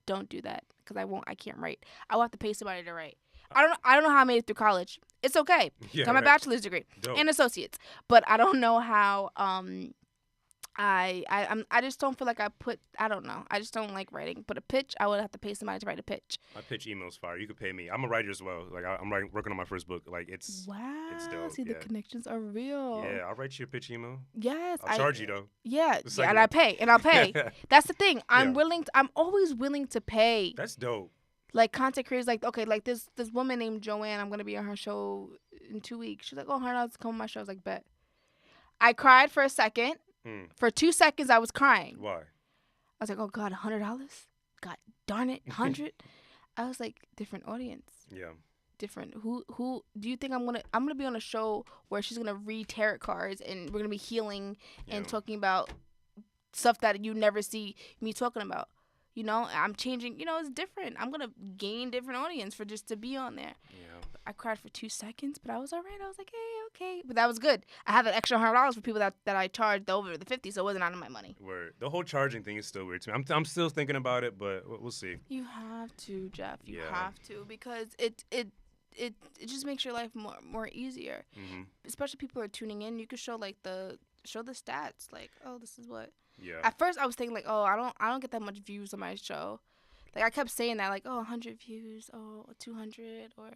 Don't do that because I can't write. I will have to pay somebody to write. I don't know how I made it through college. It's okay. Yeah, Got my bachelor's degree and associates, but I don't know how. I just don't feel like I don't know. I just don't like writing. But a pitch, I would have to pay somebody to write a pitch. My pitch email's fire. You could pay me. I'm a writer as well. Like I'm working on my first book. Like it's dope. See, the connections are real. Yeah, I'll write you a pitch email. Yes, I'll charge you though. Yeah, and I'll pay. That's the thing. I'm always willing to pay. That's dope. Like content creators, like okay, like this woman named Joanne. I'm gonna be on her show in 2 weeks. She's like, oh, $100 to come on my show. I was like, bet. I cried for a second. For 2 seconds, I was crying. Why? I was like, oh God, $100? God darn it, 100. I was like, different audience. Yeah. Different. Who do you think I'm gonna be on a show where she's gonna read tarot cards and we're gonna be healing and talking about stuff that you never see me talking about. You know, I'm changing. You know, it's different. I'm gonna gain different audience for just to be on there. Yeah. I cried for 2 seconds, but I was alright. I was like, hey, okay, but that was good. I have an extra $100 for people that I charged over the 50, so it wasn't out of my money. Word. The whole charging thing is still weird to me. I'm still thinking about it, but we'll see. You have to, Jeff. You have to, because it just makes your life more easier. Especially people are tuning in. You could show the stats. Like, oh, this is what. Yeah. At first, I was thinking like, oh, I don't get that much views on my show. Like I kept saying that, like, oh, 100 views, oh, 200 or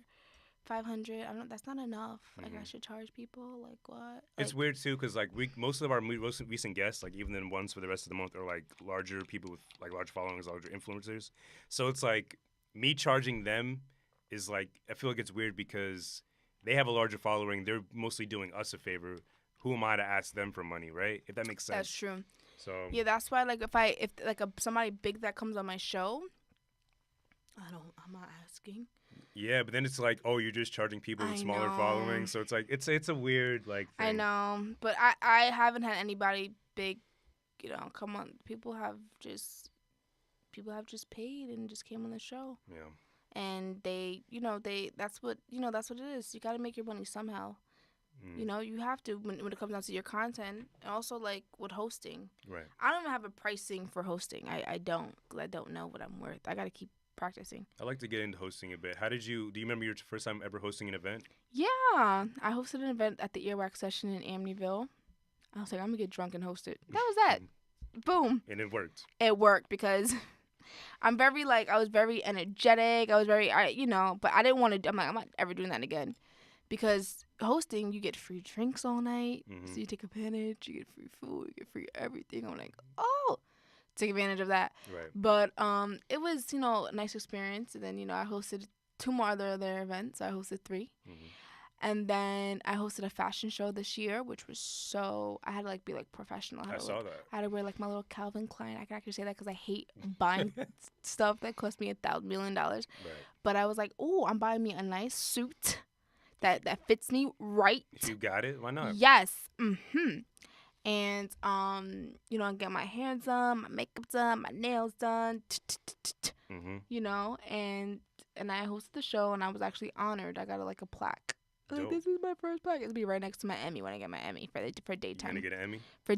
500. That's not enough. Like I should charge people. Like what? It's weird too, because like most of our most recent guests, like even the ones for the rest of the month, are like larger people with like large followings, larger influencers. So it's like me charging them is like, I feel like it's weird because they have a larger following. They're mostly doing us a favor. Who am I to ask them for money, right? If that makes sense. That's true. So yeah, that's why like if somebody big that comes on my show, I'm not asking. Yeah, but then it's like, oh, you're just charging people with smaller followings. So it's like it's a weird like thing. I know, but I haven't had anybody big, come on. People have just paid and just came on the show. Yeah. And that's what it is. You got to make your money somehow. You have to when it comes down to your content, and also like with hosting. Right. I don't even have a pricing for hosting. I don't, because I don't know what I'm worth. I got to keep practicing. I like to get into hosting a bit. Do you remember your first time ever hosting an event? Yeah, I hosted an event at the Earwax Session in Amityville. I was like, I'm gonna get drunk and host it. That was that. Boom. And it worked. It worked because I was very energetic. I was very, but I didn't want to. I'm like, I'm not ever doing that again. because hosting, you get free drinks all night, Mhm. so you take advantage. You get free food, you get free everything. I'm like, oh, take advantage of that. Right. But it was a nice experience. And then I hosted 2 more other events. I hosted 3. Mhm. And then I hosted a fashion show this year, which was I had to be professional. I saw that. I had to wear my little Calvin Klein. I can actually say that because I hate buying stuff that cost me $1,000 million. Right. But I was like, oh, I'm buying me a nice suit that fits me right. If you got it, why not? Yes. And I get my hair done, my makeup done, my nails done. Mhm. And I hosted the show, and I was actually honored. I got a plaque. Dope. This is my first plaque. It'll be right next to my Emmy when I get my Emmy for daytime. You gonna get an Emmy? For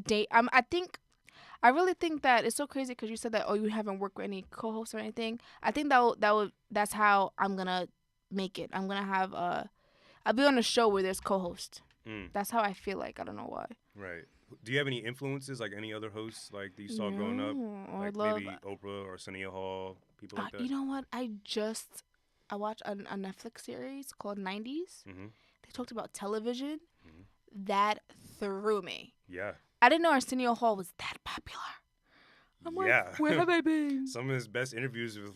I really think that it's so crazy because you said that you haven't worked with any co-hosts or anything. I think that's how I'm gonna make it. I'm gonna have I'll be on a show where there's co-host. That's how I feel like. I don't know why. Right. Do you have any influences, like any other hosts that you saw growing up? Like maybe Oprah or Arsenio Hall, people like that? You know what? I watched a Netflix series called 90s. Mm-hmm. They talked about television. Mm-hmm. That threw me. Yeah. I didn't know Arsenio Hall was that popular. I'm like, where have I been? Some of his best interviews was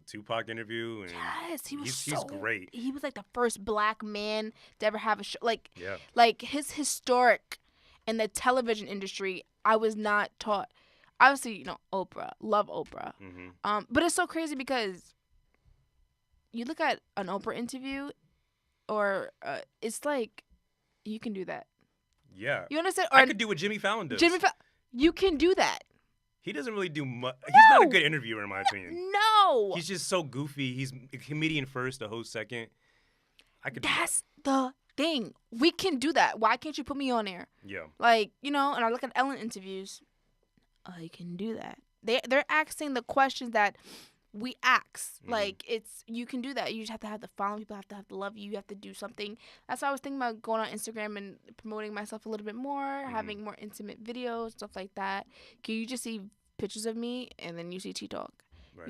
Tupac interview. And yes, he's great. He was the first black man to ever have a show. Yeah. His historic in the television industry, I was not taught. Obviously, Oprah. Love Oprah. Mm-hmm. But it's so crazy because you look at an Oprah interview, or it's like you can do that. Yeah. You understand? Or I could do what Jimmy Fallon does. You can do that. He doesn't really do much. No. He's not a good interviewer, in my opinion. No. He's just so goofy. He's a comedian first, a host second. That's the thing. We can do that. Why can't you put me on there? Yeah. And I look at Ellen interviews. I can do that. They're asking the questions that we ask. Mm-hmm. You can do that. You just have to have the following. People have to love you. You have to do something. That's why I was thinking about going on Instagram and promoting myself a little bit more, having more intimate videos, stuff like that. Can you just see pictures of me and then you see T-Talk? Right.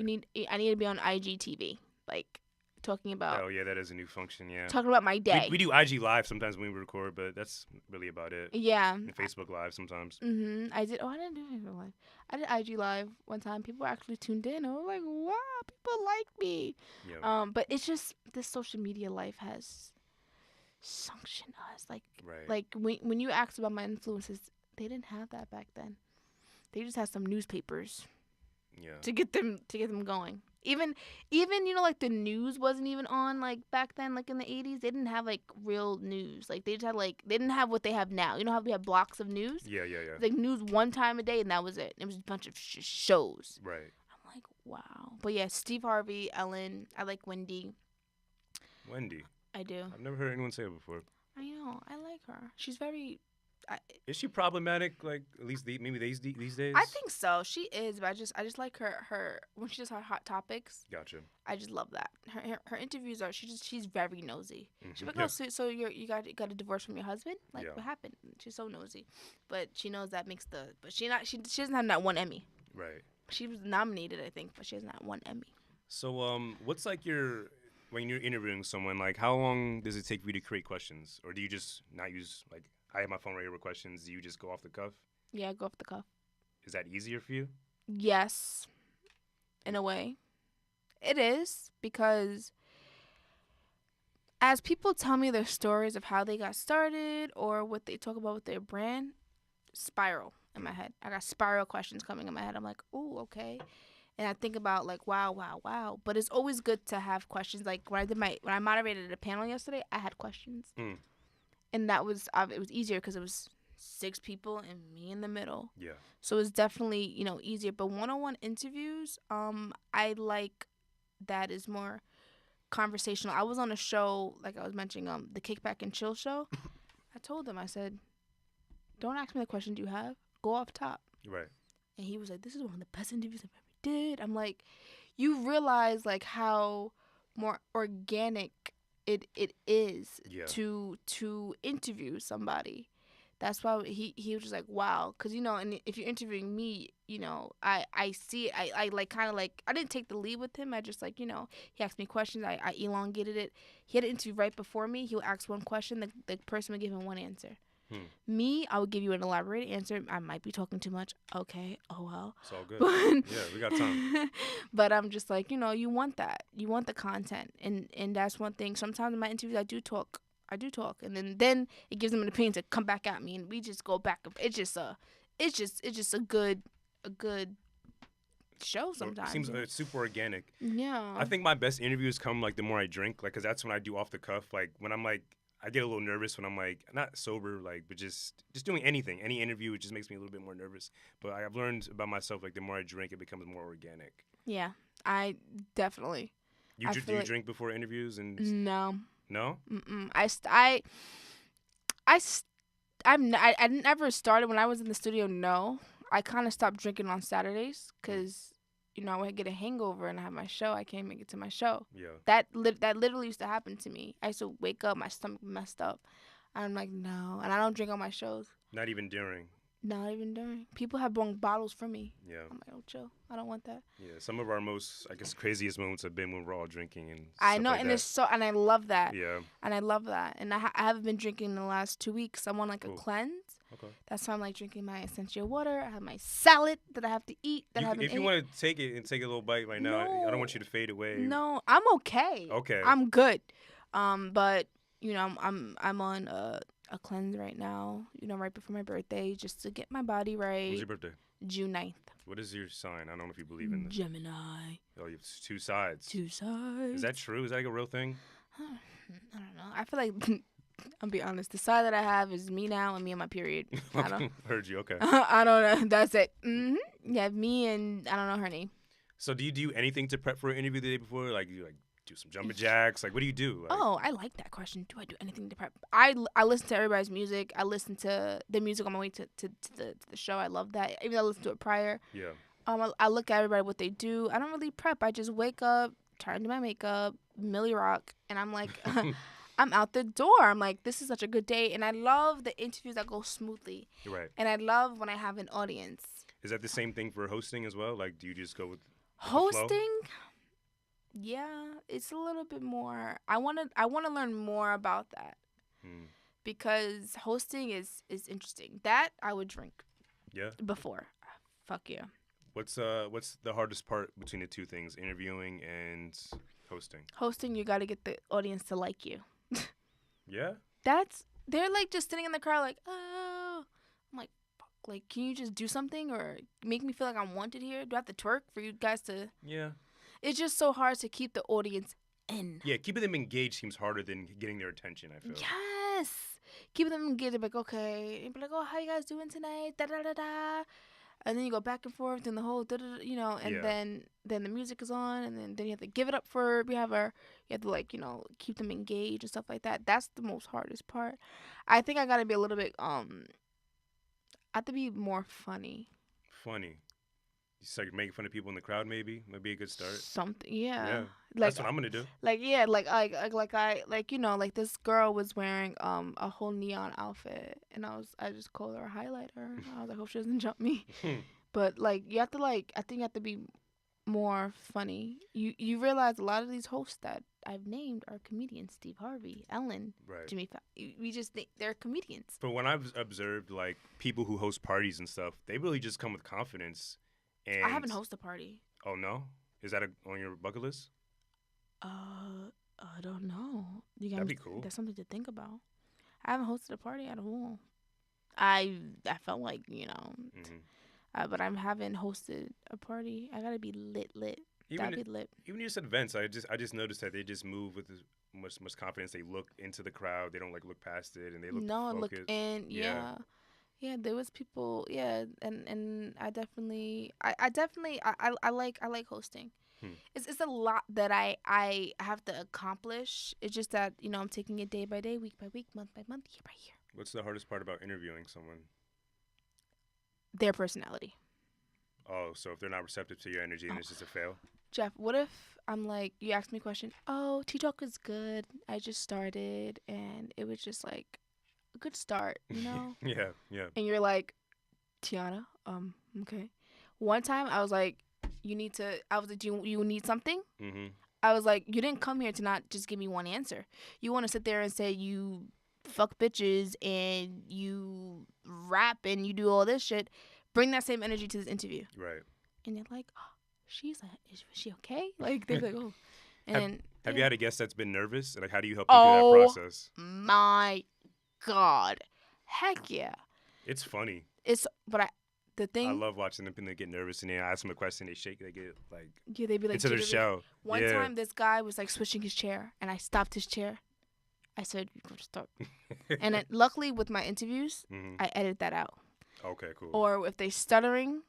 I need to be on IGTV, talking about. Oh yeah, that is a new function. Yeah. Talking about my day. We do IG Live sometimes when we record, but that's really about it. Yeah. And Facebook Live sometimes. I did. Oh, I didn't do Facebook Live. I did IG Live one time. People actually tuned in. I was like, wow, people like me. Yeah. But it's just this social media life has suctioned us. Right. When you asked about my influences, they didn't have that back then. They just had some newspapers. Yeah. To get them going. Even the news wasn't even on back then, in the 80s. They didn't have real news. They just had they didn't have what they have now. You know how we have blocks of news? Yeah. News one time a day and that was it. It was a bunch of shows. Right. I'm like, wow. But yeah, Steve Harvey, Ellen. I like Wendy. Wendy. I do. I've never heard anyone say it before. I know. I like her. She's very. Is she problematic? At least maybe these days. I think so. She is, but I just like her when she does her hot topics. Gotcha. I just love that. Her interviews are she's very nosy. Mm-hmm. She's like, oh, so you got a divorce from your husband? What happened? She's so nosy, but she knows that makes but she doesn't have that one Emmy. Right. She was nominated, I think, but she has not one Emmy. So what's when you're interviewing someone, how long does it take for you to create questions, or do you just not use I have my phone ready with questions. Do you just go off the cuff? Yeah, go off the cuff. Is that easier for you? Yes, in a way. It is, because as people tell me their stories of how they got started or what they talk about with their brand, spiral in my head. I got spiral questions coming in my head. I'm like, ooh, okay. And I think about wow. But it's always good to have questions. When I moderated a panel yesterday, I had questions. And that was it was easier because it was 6 people and me in the middle. Yeah. So it's definitely easier. But one-on-one interviews, I like that is more conversational. I was on a show I was mentioning, the Kickback and Chill show. I told them, I said, don't ask me the questions you have. Go off top. Right. And he was like, this is one of the best interviews I've ever did. I'm like, you realize how more organic it is to interview somebody, That's why he was just like, wow, because and if you're interviewing me, I see it. I like kind of like I didn't take the lead with him. I just like he asked me questions. I elongated it. He had an interview right before me. He would ask one question. The person would give him one answer. Me, I would give you an elaborate answer. I might be talking too much. Okay. Oh well. It's all good. Yeah, we got time. But I'm just like you want that. You want the content, and that's one thing. Sometimes in my interviews, I do talk, and then it gives them an opinion to come back at me, and we just go back. It's just a good show sometimes. Seems it's super organic. Yeah. I think my best interviews come like the more I drink, like, cause that's when I do off the cuff. Like when I'm like, I get a little nervous when I'm like not sober, like, but just doing anything, any interview, it just makes me a little bit more nervous. But I've learned about myself, like the more I drink, it becomes more organic. Yeah, I definitely. Do you drink before interviews and? No. No. I never started when I was in the studio. No, I kind of stopped drinking on Saturdays because I would get a hangover and I have my show. I can't make it to my show. Yeah. That literally used to happen to me. I used to wake up, my stomach messed up. I'm like, no, and I don't drink on my shows. Not even during. Not even during. People have brought bottles for me. Yeah. I'm like, oh, chill. I don't want that. Yeah. Some of our most, I guess, craziest moments have been when we're all drinking and. I know, like and that. it's so, and I love that. Yeah. And I love that. And I haven't been drinking in the last 2 weeks. I'm on like a cleanse. Okay. That's why I'm like drinking my essential water. I have my salad that I have to eat. If you want to take it and take a little bite right now, I don't want you to fade away. No, I'm okay. Okay. I'm good. But I'm on a cleanse right now. Right before my birthday, just to get my body right. When's your birthday? June 9th. What is your sign? I don't know if you believe in this. Gemini. Oh, you have two sides. Two sides. Is that true? Is that like a real thing? I don't know. I feel like I'll be honest. The side that I have is me now and me and my period. I don't Heard you. Okay. I don't know. That's it. Yeah, me and I don't know her name. So do you do anything to prep for an interview the day before? Like you do some jumping jacks? Like what do you do? Like, Oh, I like that question. Do I do anything to prep? I listen to everybody's music. I listen to the music on my way to the show. I love that. Even though I listened to it prior. Yeah. I look at everybody what they do. I don't really prep. I just wake up, try to do my makeup, Millie Rock, and I'm like. I'm out the door. I'm like, this is such a good day. And I love the interviews that go smoothly. Right. And I love when I have an audience. Is that the same thing for hosting as well? Like, do you just go with hosting? the flow? Yeah, it's a little bit more. I want to learn more about that. Because hosting is interesting. That I would drink. Yeah. Before. Fuck yeah. What's the hardest part between the two things, interviewing and hosting? Hosting, you got to get the audience to like you. Yeah. They're like just sitting in the crowd like, oh. I'm like, fuck. Like, can you just do something or make me feel like I'm wanted here? Do I have to twerk for you guys to? Yeah. It's just so hard to keep the audience in. Yeah, keeping them engaged seems harder than getting their attention, I feel. Yes. Keeping them engaged. Like, okay. And be like, oh, how you guys doing tonight? Da da da da. And then you go back and forth and the whole, and then the music is on, and then you have to give it up for you have to like keep them engaged and stuff like that. That's the most hardest part. I think I gotta be a little bit I have to be more funny. Funny. Just like making fun of people in the crowd, maybe be a good start. Something, yeah. Yeah, like, that's what I'm gonna do. Like like this girl was wearing a whole neon outfit, and I just called her a highlighter. I was like, hope she doesn't jump me. But like you have to I think you have to be more funny. You realize a lot of these hosts that I've named are comedians. Steve Harvey, Ellen, right. Jimmy Fallon. We just think they're comedians. But when I've observed like people who host parties and stuff, they really just come with confidence. And I haven't hosted a party. Oh no, is that on your bucket list? I don't know. That'd be cool. That's something to think about. I haven't hosted a party at all. I felt like but I haven't hosted a party. I gotta be lit. That'd be lit. Even just at events, I just noticed that they just move with as much confidence. They look into the crowd. They don't like look past it, and they look focused. Look in. Yeah, there was people. Yeah, and I definitely I like hosting. It's a lot that I have to accomplish. It's just that I'm taking it day by day, week by week, month by month, year by year. What's the hardest part about interviewing someone? Their personality. Oh, so if they're not receptive to your energy, then it's just a fail? Jeff, what if I'm like, you asked me a question, oh, T-Talk is good. I just started, and it was just like good start, you know? Yeah, yeah. And you're like, Tiana, okay. One time I was like, I was like, do you need something? Mm-hmm. I was like, you didn't come here to not just give me one answer. You want to sit there and say you fuck bitches and you rap and you do all this shit. Bring that same energy to this interview. Right. And they're like, oh, is she okay? Like, they're like, oh. And Have you had a guest that's been nervous? Like, how do you help them Oh through that process? my God. Heck yeah. It's funny. The thing. I love watching them get nervous, and then I ask them a question, they shake, they get like, Yeah, they'd be like, into their jittery. shell. One time, this guy was like switching his chair, and I stopped his chair. I said, "You gotta stop." And then, luckily, with my interviews, I edit that out. Okay, cool. Or if they stuttering,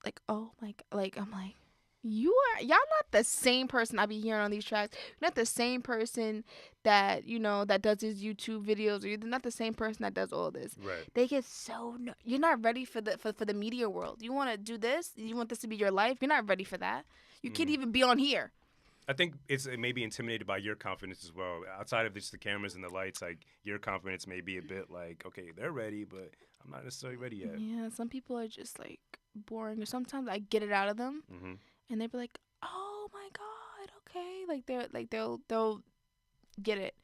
like, oh my God, like I'm like, y'all not the same person I be hearing on these tracks. You're not the same person that that does his YouTube videos, or you're not the same person that does all this. Right. They get so you're not ready for the media world. You want to do this? You want this to be your life? You're not ready for that. You can't even be on here. I think it may be intimidated by your confidence as well. Outside of just the cameras and the lights, like your confidence may be a bit like, okay, they're ready, but I'm not necessarily ready yet. Yeah, some people are just like boring. Or sometimes I get it out of them, and they be like, "Oh my God, okay." They'll get it.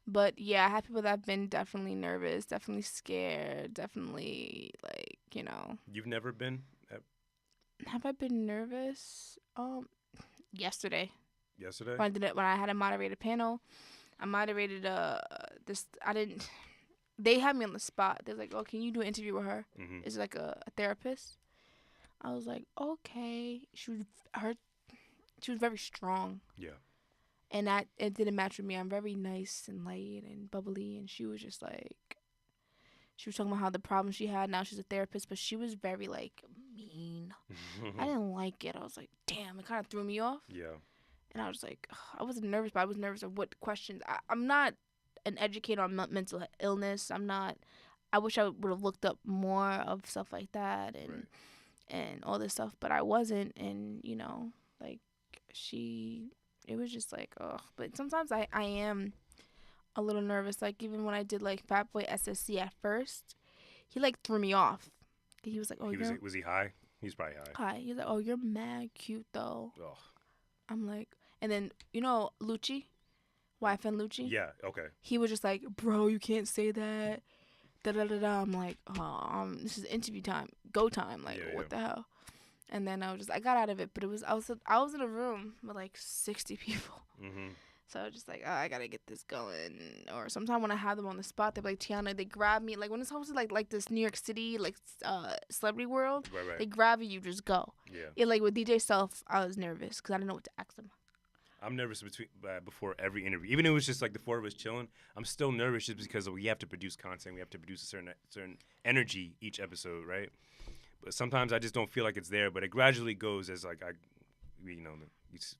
But yeah, I have people that have been definitely nervous, definitely scared, definitely like You've never been? Have I been nervous? Yesterday. Yesterday? When I had a moderated panel, I moderated they had me on the spot. They're like, "Oh, can you do an interview with her?" It's like a therapist. I was like, "Okay." She was very strong. Yeah. And that it didn't match with me. I'm very nice and light and bubbly, and she was just like, she was talking about how the problem she had. Now she's a therapist, but she was very like mean. I didn't like it. I was like, damn, it kind of threw me off. Yeah. And I was like, I wasn't nervous, but I was nervous of what questions. I'm not an educator on mental illness. I'm not. I wish I would have looked up more of stuff like that and all this stuff, but I wasn't. And like it was just like, ugh. But sometimes I am a little nervous. Like even when I did like Fat Boy SSC at first, he like threw me off. He was like, "Oh, was he high? He's probably high. Hi." He's like, "Oh, you're mad cute though." Ugh. I'm like, and then Lucci, YFN Lucci. Yeah. Okay. He was just like, "Bro, you can't say that." Da da da da. I'm like, "Oh, this is interview time, go time." Like, what the hell? And then I got out of it, but I was in a room with like 60 people. So I was just like, oh, I gotta get this going. Or sometimes when I have them on the spot, they're like, Tiana, they grab me. Like when it's hosted like this New York City, like Celebrity World, right. They grab you just go. Yeah. Like with DJ Self, I was nervous because I didn't know what to ask them. I'm nervous before every interview. Even if it was just like the four of us chilling, I'm still nervous just because we have to produce content. We have to produce a certain energy each episode, right? But sometimes I just don't feel like it's there. But it gradually goes as like you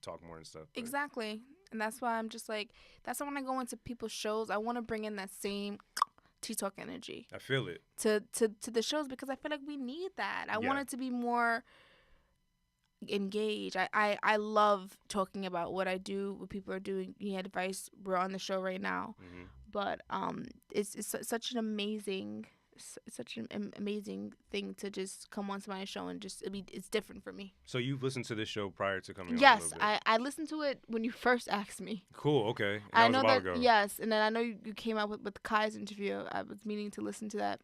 talk more and stuff. But. Exactly. And that's why I'm just like, that's why when I go into people's shows, I want to bring in that same T-Talk energy. I feel it. To the shows because I feel like we need that. I want it to be more engaged. I love talking about what I do, what people are doing. You need advice. We're on the show right now. But it's such an amazing thing to just come onto my show and just it's different for me. So you've listened to this show prior to coming on? Yes, I listened to it when you first asked me. Cool, okay. I know that. Yes, and then I know you came out with Kai's interview. I was meaning to listen to that.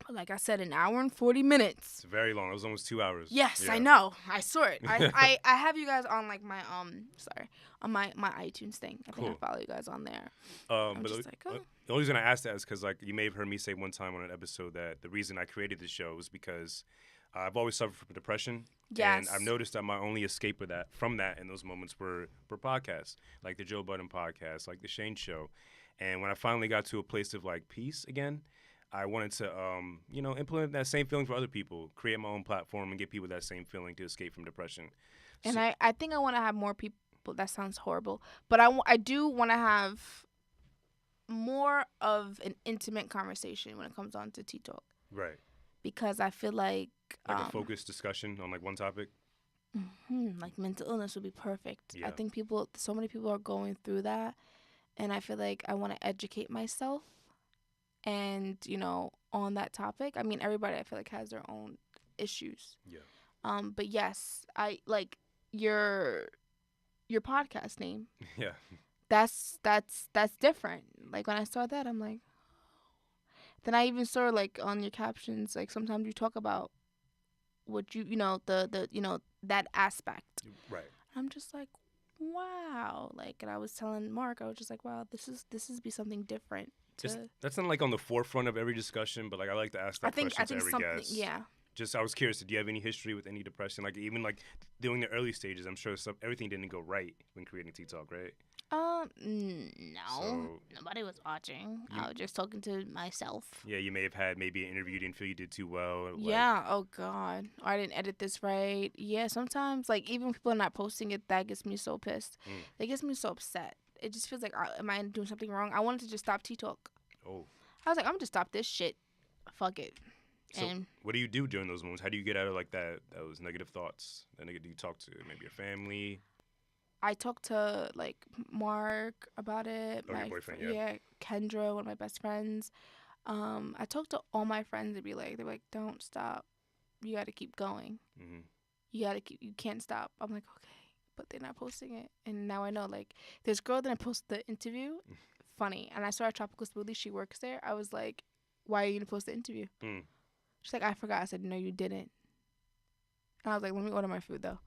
But like I said, an hour and 40 minutes. It's very long. It was almost 2 hours. Yes, yeah. I know. I saw it. I have you guys on like my on my iTunes thing. I think I follow you guys on there. I'm but just like, oh. The only reason I asked that is because like you may have heard me say one time on an episode that the reason I created this show was because I've always suffered from depression. Yes. And I've noticed that my only escape from that in those moments were podcasts, like the Joe Budden podcast, like the Shane Show. And when I finally got to a place of like peace again, I wanted to, implement that same feeling for other people, create my own platform and give people that same feeling to escape from depression. And I think I want to have more people. That sounds horrible. But I do want to have more of an intimate conversation when it comes on to T-Talk. Right. Because I feel like a focused discussion on like one topic. Like mental illness would be perfect. Yeah. I think so many people are going through that. And I feel like I want to educate myself And, on that topic, I mean, everybody I feel like has their own issues. Yeah. But yes, I like your podcast name. Yeah. That's different. Like when I saw that, I'm like, then I even saw like on your captions, like sometimes you talk about what the that aspect. Right. I'm just like, wow. Like, and I was telling Mark, I was just like, wow, this is be something different. That's not like on the forefront of every discussion, but like I like to ask that question to every guest. Yeah. Just I was curious, do you have any history with any depression? Like even like during the early stages, I'm sure everything didn't go right when creating T-Talk, right? No. So, nobody was watching. I was just talking to myself. Yeah, you may have had maybe an interview you didn't feel you did too well. Yeah. Oh God. Or I didn't edit this right. Yeah. Sometimes, like even when people are not posting it, that gets me so pissed. It gets me so upset. It just feels like, am I doing something wrong? I wanted to just stop T-Talk. Oh. I was like, I'm gonna just stop this shit. Fuck it. So what do you do during those moments? How do you get out of like those negative thoughts? Do you talk to maybe your family? I talked to like Mark about it. Oh, your boyfriend, yeah. Yeah, Kendra, one of my best friends. I talked to all my friends and they're like, don't stop. You got to keep going. Mm-hmm. You can't stop. I'm like, okay, but they're not posting it. And now I know, like, this girl that I posted the interview, funny. And I saw her Tropical Smoothie. She works there. I was like, why are you going to post the interview? She's like, I forgot. I said, no, you didn't. And I was like, let me order my food, though.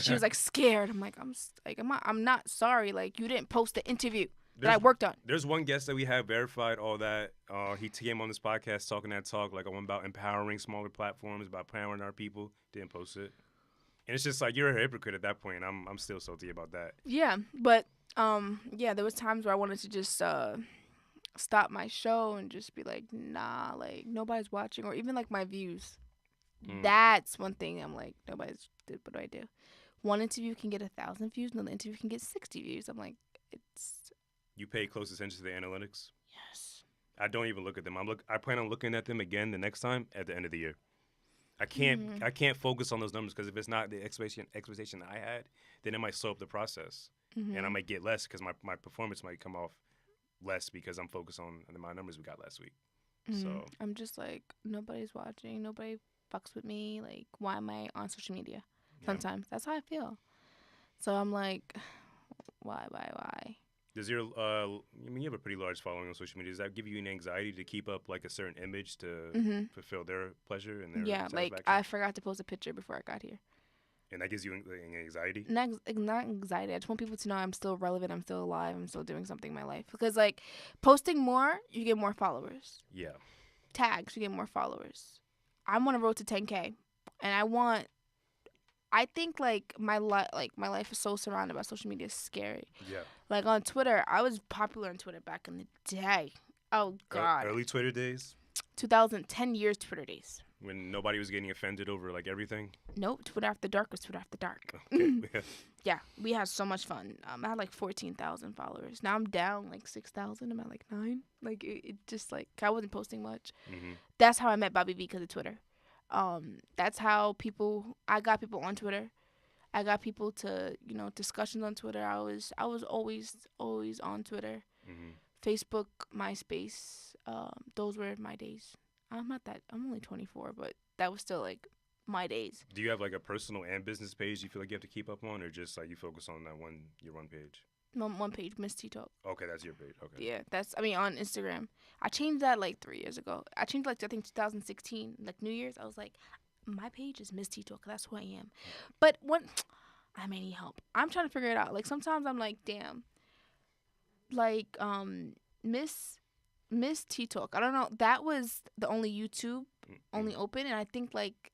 She was like scared. I'm like, I'm not sorry. Like, you didn't post the interview that I worked on. There's one guest that we have verified all that. He came on this podcast talking that talk, like about empowering smaller platforms, about empowering our people. Didn't post it. And it's just like, you're a hypocrite at that point. I'm still salty about that. Yeah, but there was times where I wanted to just stop my show and just be like, nah, like nobody's watching, or even like my views. That's one thing I'm like, nobody's did. What do I do? One interview can get 1,000 views, another interview can get 60 views. I'm like, it's. You pay close attention to the analytics? Yes. I don't even look at them. I plan on looking at them again the next time at the end of the year. I can't focus on those numbers because if it's not the expectation I had, then it might slow up the process, and I might get less because my performance might come off less because I'm focused on the amount of numbers we got last week. So I'm just like, nobody's watching, nobody fucks with me. Like, why am I on social media? Sometimes that's how I feel. So I'm like, why? Does your you have a pretty large following on social media. Does that give you an anxiety to keep up like a certain image to fulfill their pleasure and their satisfaction? Like I forgot to post a picture before I got here. And that gives you anxiety? Not anxiety. I just want people to know I'm still relevant. I'm still alive. I'm still doing something in my life. Because like posting more, you get more followers. Yeah. Tags, you get more followers. I'm on a road to 10K, and I think like my life is so surrounded by social media. It's scary. Yeah. Like on Twitter, I was popular on Twitter back in the day. Oh God. Early Twitter days. 2010 years Twitter days. When nobody was getting offended over like everything. Nope. Twitter After Dark was Twitter After Dark. Okay. Yeah, we had so much fun. I had like 14,000 followers. Now I'm down like 6,000. I'm at like 9. Like it just like I wasn't posting much. That's how I met Bobby V, because of Twitter. That's how I got people on Twitter. I got people to discussions on Twitter. I was always on Twitter. Facebook, MySpace. Those were my days. I'm only 24, but that was still like my days. Do you have like a personal and business page you feel like you have to keep up on, or just like you focus on your one page? One page, Miss T-Talk. Okay, that's your page. Okay. Yeah, on Instagram. I changed that like 3 years ago. I changed like I think 2016, like New Year's. I was like, my page is Miss T-Talk. That's who I am. But I may need help. I'm trying to figure it out. Like sometimes I'm like, damn. Like Miss T-Talk. I don't know. That was the only YouTube only open, and I think like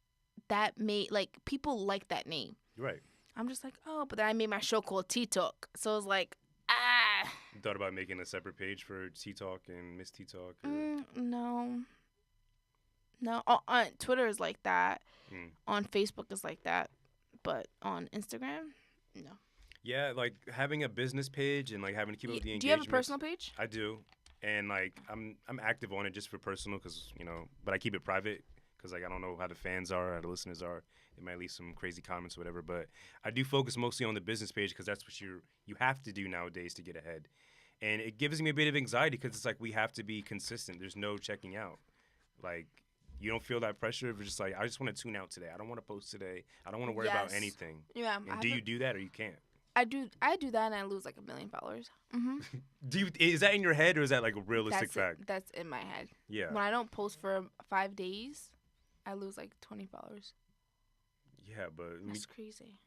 that made like people like that name. Right. I'm just like, oh, but then I made my show called T-Talk. So it's like, You thought about making a separate page for T-Talk and Miss T-Talk? No. On Twitter is like that. On Facebook is like that. But on Instagram, no. Yeah, like having a business page and like having to keep up with the engagement. Do you have a personal page? I do. And like I'm active on it just for personal because, but I keep it private because like I don't know how the fans are, how the listeners are. It might leave some crazy comments or whatever. But I do focus mostly on the business page because that's what you have to do nowadays to get ahead. And it gives me a bit of anxiety because it's like we have to be consistent. There's no checking out. Like, you don't feel that pressure of just like, I just want to tune out today. I don't want to post today. I don't want to worry about Yes. anything. Yeah. And do you do that or you can't? I do that and I lose like 1 million followers. Is that in your head or is that like a realistic fact? That's in my head. Yeah. When I don't post for 5 days, I lose like 20 followers. Yeah, but That's crazy.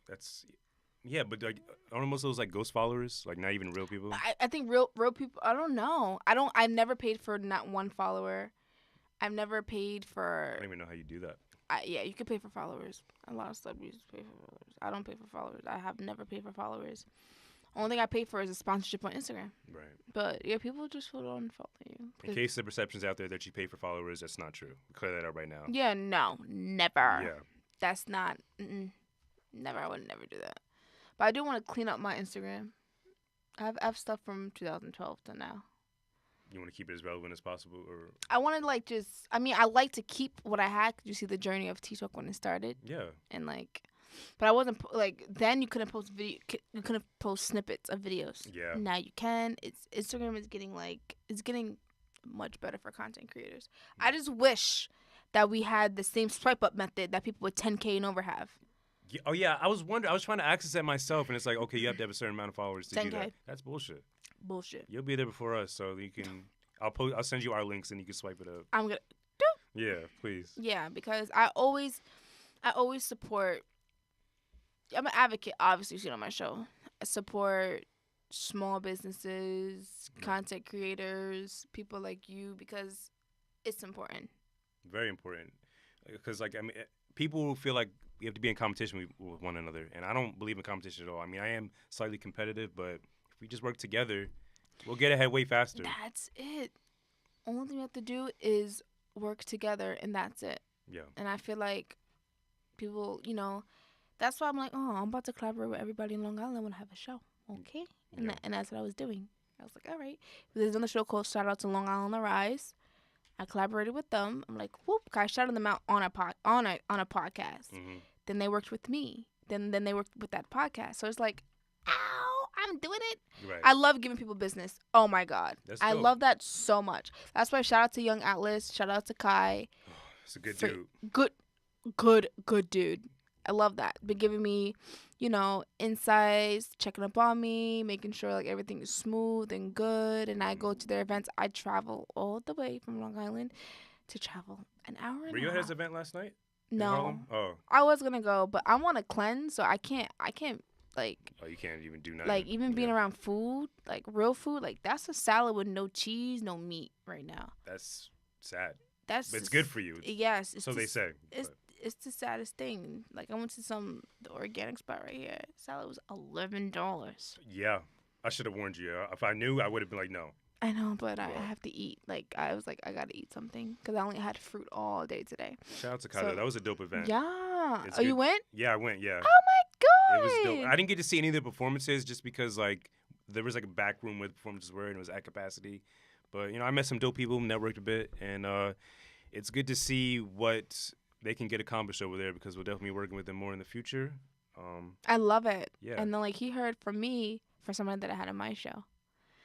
Yeah, but like aren't most of those like ghost followers, like not even real people? I think real people. I don't know. I've never paid for not one follower. I've never paid for. I don't even know how you do that. Yeah, you can pay for followers. A lot of celebrities pay for followers. I don't pay for followers. I have never paid for followers. Only thing I pay for is a sponsorship on Instagram. Right. But yeah, people just don't follow you. In case the perception's out there that you pay for followers, that's not true. Clear that up right now. Yeah, no, never. Yeah. That's not. Never. I would never do that. But I do want to clean up my Instagram. I have stuff from 2012 to now. You want to keep it as relevant as possible, or I want to like just. I mean, I like to keep what I had. 'Cause you see the journey of TikTok when it started. yeah, And like, but I wasn't like then. You couldn't post You couldn't post snippets of videos. yeah. Now you can. Instagram is getting much better for content creators. I just wish that we had the same swipe up method that people with 10K and over have. Oh yeah, I was wondering. I was trying to access that myself, and it's like, okay, you have to have a certain amount of followers to do 10K. that. That's bullshit. Bullshit. You'll be there before us, so you can. I'll send you our links, and you can swipe it up. I'm gonna. Yeah, please. Yeah, because I always support. I'm an advocate, obviously, you see it on my show. I support small businesses, content creators, people like you, because it's important. Very important, because like I mean, people feel like we have to be in competition with one another, and I don't believe in competition at all. I mean, I am slightly competitive, but if we just work together, we'll get ahead way faster. That's it. Only thing we have to do is work together, and that's it. Yeah. And I feel like people, that's why I'm like, oh, I'm about to collaborate with everybody in Long Island. I want to have a show. Okay. And, Yeah. and that's what I was doing. I was like, all right. There's another show called Shout Out to Long Island The Rise. I collaborated with them. I'm like, whoop. I shouted them out on a podcast. Mm-hmm. Then they worked with me. Then they worked with that podcast. So it's like, ow, I'm doing it. Right. I love giving people business. Oh my God. That's I dope. love that so much. That's why shout out to Young Atlas. Shout out to Kai. It's a good dude. Good dude. I love that. Been giving me, insights, checking up on me, making sure like everything is smooth and good. And I go to their events. I travel all the way from Long Island to travel an hour and a half. Were you at his event last night? In No. Harlem? Oh. I was gonna go, but I want to cleanse, so I can't like Oh, you can't even do nothing. like even being around food, like real food, like that's a salad with no cheese, no meat right now. That's sad. That's But it's good for you. Yes, it's So they say. It's the saddest thing. Like I went to the organic spot right here. Salad was $11. Yeah. I should have warned you. If I knew, I would have been like, no. I know, but I Wow. have to eat. Like I was like, I gotta eat something because I only had fruit all day today. Shout out to Kyle. So- That was a dope event. Yeah. It's Oh, you good. went? Yeah, I went. Yeah. Oh my It God. was dope. I didn't get to see any of the performances just because like there was like a back room where the performances were and it was at capacity. But I met some dope people, networked a bit, and it's good to see what they can get accomplished over there because we'll definitely be working with them more in the future. I love it. Yeah. And then like he heard from me for someone that I had on my show.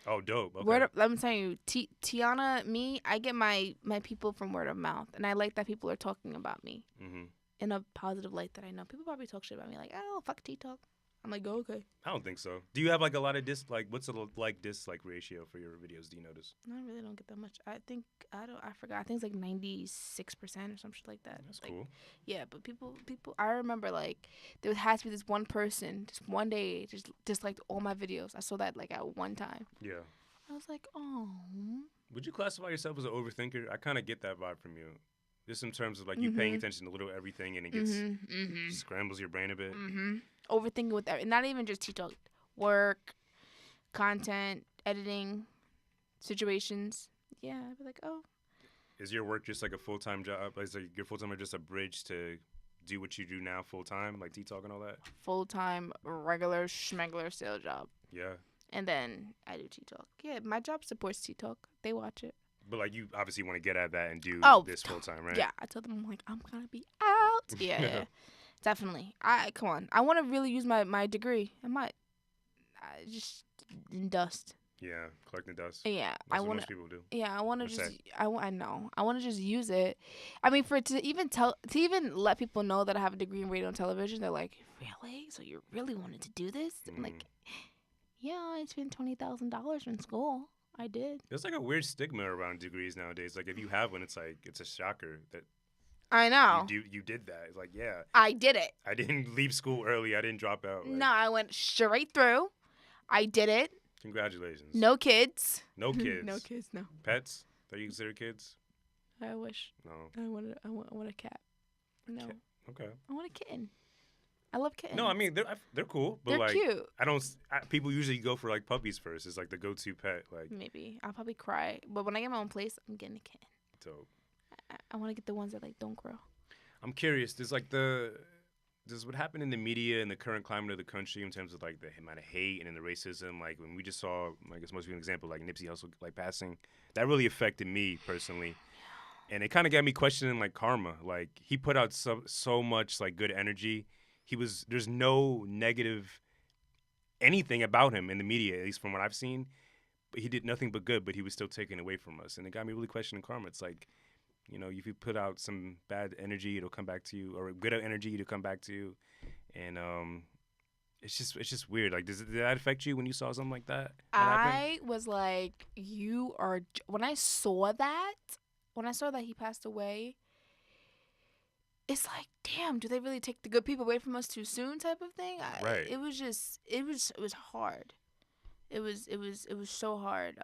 Oh, dope. Okay. I'm telling you, Tiana, me, I get my people from word of mouth, and I like that people are talking about me Mm-hmm. in a positive light that I know. People probably talk shit about me, like, oh, fuck TikTok. I'm like, go okay. I don't think so. Do you have like a lot of what's the like dislike ratio for your videos? Do you notice? I really don't get that much. I forgot. I think it's like 96% or some shit like that. That's Like, cool. Yeah, but people. I remember like there has to be this one person, just one day, just disliked all my videos. I saw that like at one time. Yeah. I was like, oh. Would you classify yourself as an overthinker? I kind of get that vibe from you. Just in terms of like you paying attention to little everything and it gets scrambles your brain a bit. Overthinking with everything. Not even just TikTok. Work, content, editing, situations. Yeah, I'd be like, oh. Is your work just like a full-time job? Is like your full-time just a bridge to do what you do now full-time, like TikTok and all that? Full-time, regular, schmegler sales job. Yeah. And then I do TikTok. Yeah, my job supports TikTok. They watch it. But like you obviously want to get at that and do this full-time, right? Yeah, I told them, I'm like, I'm going to be out. Yeah. Definitely. Come on. I want to really use my degree. I just in dust. Yeah, collecting dust. Yeah, That's what most people do. Yeah, I want to Or just. say. I know. I want to just use it. I mean, for it to even let people know that I have a degree in radio and television, they're like, "Really? So you really wanted to do this?" I'm like, "Yeah, I spent $20,000 in school. I did." There's like a weird stigma around degrees nowadays. Like if you have one, it's like it's a shocker that I know. you did that. It's like, yeah, I did it. I didn't leave school early. I didn't drop out. Like, No, I went straight through. I did it. congratulations. No kids. No kids. No kids. No. Pets that you consider kids? I wish. No. I want a cat. No. Okay. I want a kitten. I love kittens. No, I mean they're cool, but they're like cute. people usually go for like puppies first. It's like the go-to pet. Like Maybe I'll probably cry, but when I get my own place, I'm getting a kitten. dope. I want to get the ones that like don't grow. I'm curious. Does what happened in the media and the current climate of the country in terms of like the amount of hate and then the racism, like when we just saw, I guess most of an example, like Nipsey Hussle like passing, that really affected me personally. And it kind of got me questioning like karma. Like he put out so much like good energy. There's no negative anything about him in the media, at least from what I've seen. But he did nothing but good, but he was still taken away from us. And it got me really questioning karma. It's like, you know, if you put out some bad energy, it'll come back to you, or good energy, it'll come back to you. And it's just weird. Like, did that affect you when you saw something like that? I was like, when I saw that he passed away, it's like, damn, do they really take the good people away from us too soon type of thing? Right. It was hard. It was so hard.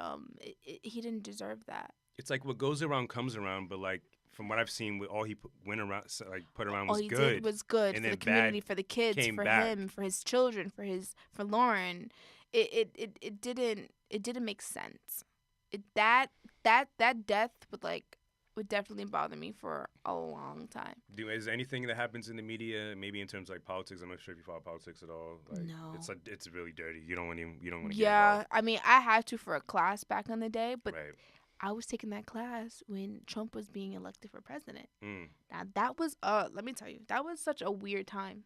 He didn't deserve that. It's like what goes around comes around, but like from what I've seen, with all he put around was all he good. did was good and for then the community, bad for the kids, came for back. him, for his children, for Lauren. It didn't make sense. That death would definitely bother me for a long time. Is there anything that happens in the media, maybe in terms of like politics? I'm not sure if you follow politics at all. Like, No. It's really dirty. You don't want to get involved. Yeah, I mean, I had to for a class back in the day, but Right. I was taking that class when Trump was being elected for president. Mm. Now that was let me tell you, that was such a weird time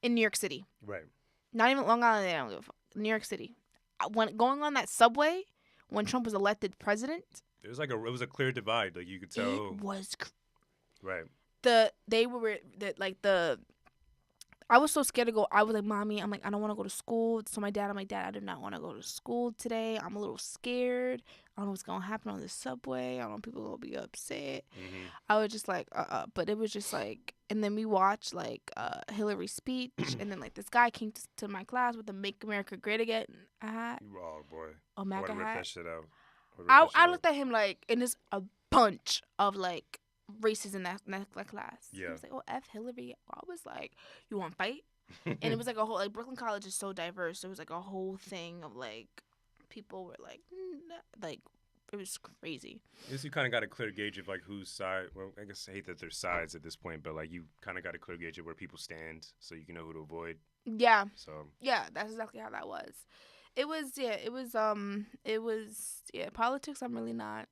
in New York City. Right. Not even Long Island. I don't give a fuck. New York City. When going on that subway when Trump was elected president, It was a clear divide. Like you could tell. it was Right. I was so scared to go. I was like, Mommy, I'm like, I don't want to go to school. So my dad, I'm like, Dad, I do not want to go to school today. I'm a little scared. I don't know what's going to happen on this subway. I don't know if people will be upset. Mm-hmm. I was just like, But it was just like, and then we watched like Hillary's speech. And then like this guy came to my class with the Make America Great Again hat. Oh, boy. A MAGA rip hat. that shit out. I looked at him like, and there's a bunch of like races in that class. Yeah. He was like, oh, F Hillary. I was like, you want to fight? And it was like a whole, like Brooklyn College is so diverse. There was like a whole thing of like, people were like, like, it was crazy. I guess you kind of got a clear gauge of like whose side. Well, I guess I hate that there's sides at this point, but like you kind of got a clear gauge of where people stand, so you can know who to avoid. Yeah. So. Yeah, that's exactly how that was. It was politics. I'm really not.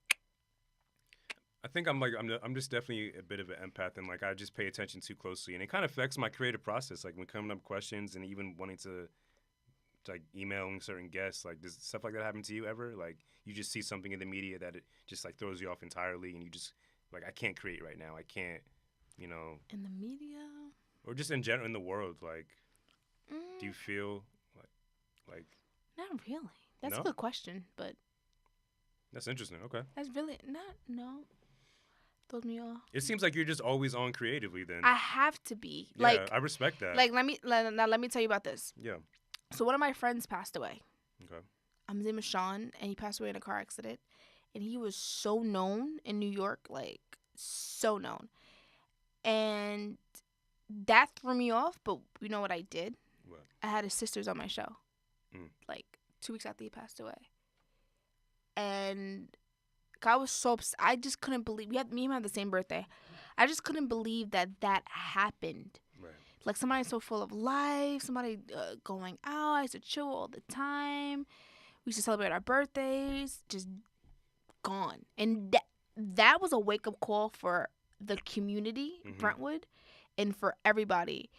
I think I'm just definitely a bit of an empath, and like I just pay attention too closely, and it kind of affects my creative process. Like when coming up with questions and even wanting to like emailing certain guests. Like does stuff like that happen to you ever? Like you just see something in the media that it just like throws you off entirely, and you just like I can't create right now. I can't, you know. In the media. Or just in general in the world, like do you feel like? Not really. That's No? a good question, but That's interesting. Okay. that's really no. Throws me off. It seems like you're just always on creatively then. I have to be. Yeah, Like, I respect that. like let me tell you about this. Yeah. So one of my friends passed away. Okay. His name is Sean, and he passed away in a car accident. And he was so known in New York, like so known. And that threw me off. But you know what I did? What? I had his sisters on my show, like 2 weeks after he passed away. And I was so upset. I just couldn't believe me and him had the same birthday. I just couldn't believe that happened. Right. Like somebody so full of life, somebody going out. I used to chill all the time. We used to celebrate our birthdays. Just gone. And that was a wake up call for the community, Brentwood, and for everybody.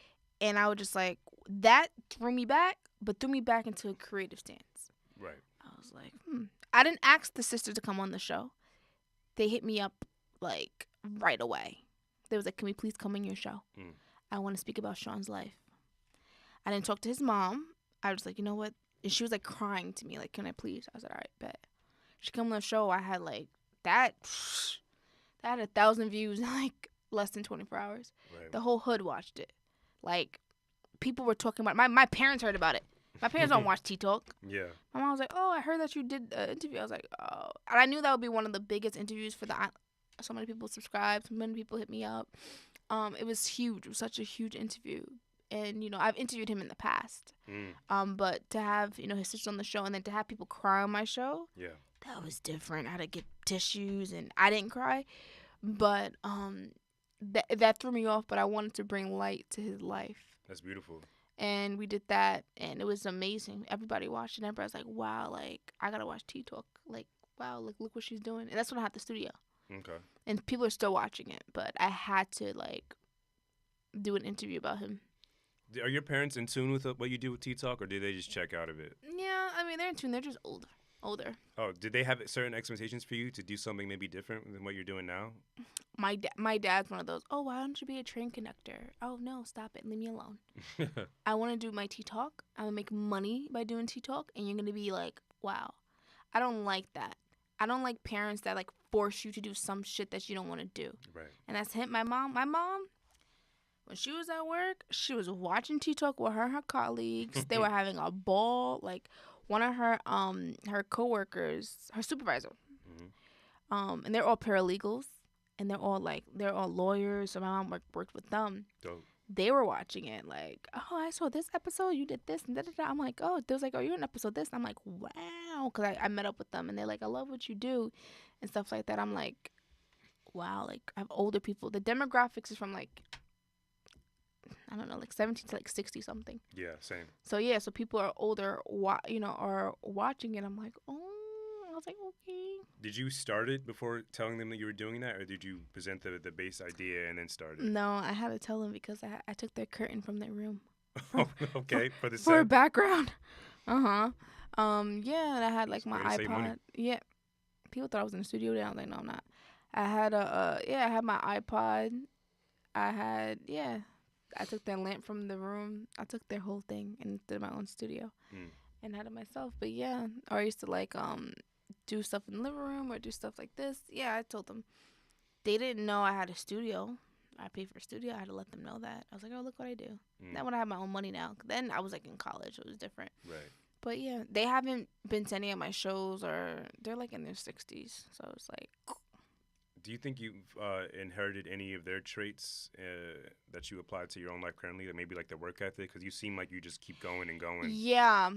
And I was just like, that threw me back, but threw me back into a creative stance. Right. I was was like, I didn't ask the sisters to come on the show. They hit me up like right away. They was like, can we please come on your show? I want to speak about Sean's life. I didn't talk to his mom. I was like, you know what? And she was like crying to me, like, can I please? I said, all right, bet. She come on the show. I had like that had 1,000 views in like less than 24 hours. Right. The whole hood watched it. Like, people were talking about it. My parents heard about it. My parents don't watch T-Talk. Yeah. My mom was like, oh, I heard that you did an interview. I was like, oh. And I knew that would be one of the biggest interviews for the... So many people subscribed. So many people hit me up. It was huge. It was such a huge interview. And, you know, I've interviewed him in the past. But to have, you know, his sister on the show and then to have people cry on my show, that was different. I had to get tissues and I didn't cry. But that threw me off, but I wanted to bring light to his life. That's beautiful. And we did that, and it was amazing. Everybody watched it, and everybody was like, wow, like, I got to watch T-Talk. Like, wow, like, look what she's doing. And that's when I had the studio. Okay. And people are still watching it, but I had to, like, do an interview about him. Are your parents in tune with what you do with T-Talk, or did they just check out of it? Yeah, I mean, they're in tune. They're just older. Oh, did they have certain expectations for you to do something maybe different than what you're doing now? My dad's one of those, oh, why don't you be a train conductor? Oh, no, stop it. Leave me alone. I want to do my T-Talk. I'm going to make money by doing T-Talk, and you're going to be like, wow. I don't like that. I don't like parents that, like, force you to do some shit that you don't want to do. Right. And that's him. My mom, when she was at work, she was watching T-Talk with her colleagues. They were having a ball. Like, one of her coworkers, her supervisor, and they're all paralegals, and they're all lawyers. So my mom worked with them. Dope. They were watching it like, oh, I saw this episode. You did this and da da da. I'm like, oh, they was like, oh, you're in episode this. I'm like, wow, because I met up with them, and they're like, I love what you do, and stuff like that. I'm like, wow, like I have older people. The demographics is from like, I don't know, like 17 to like 60 something. Yeah, same. So yeah, so people are older, are watching it. I'm like, oh, I was like, okay. Did you start it before telling them that you were doing that, or did you present the base idea and then start it? No, I had to tell them because I took their curtain from their room. Okay, for the for set. background. Yeah, and I had like my Way to save money. iPod. Yeah, people thought I was in the studio. I was like, no, I'm not. I had I had my iPod. I took their lamp from the room. I took their whole thing and did my own studio and had it myself. But yeah, or I used to like do stuff in the living room or do stuff like this. Yeah, I told them. They didn't know I had a studio. I paid for a studio. I had to let them know that. I was like, oh, look what I do. Then when I have my own money now. Then I was like in college. It was different. Right. But yeah, they haven't been to any of my shows, or they're like in their 60s. So it's like. Do you think you've inherited any of their traits that you apply to your own life currently, that maybe like the work ethic? Because you seem like you just keep going and going. Yeah.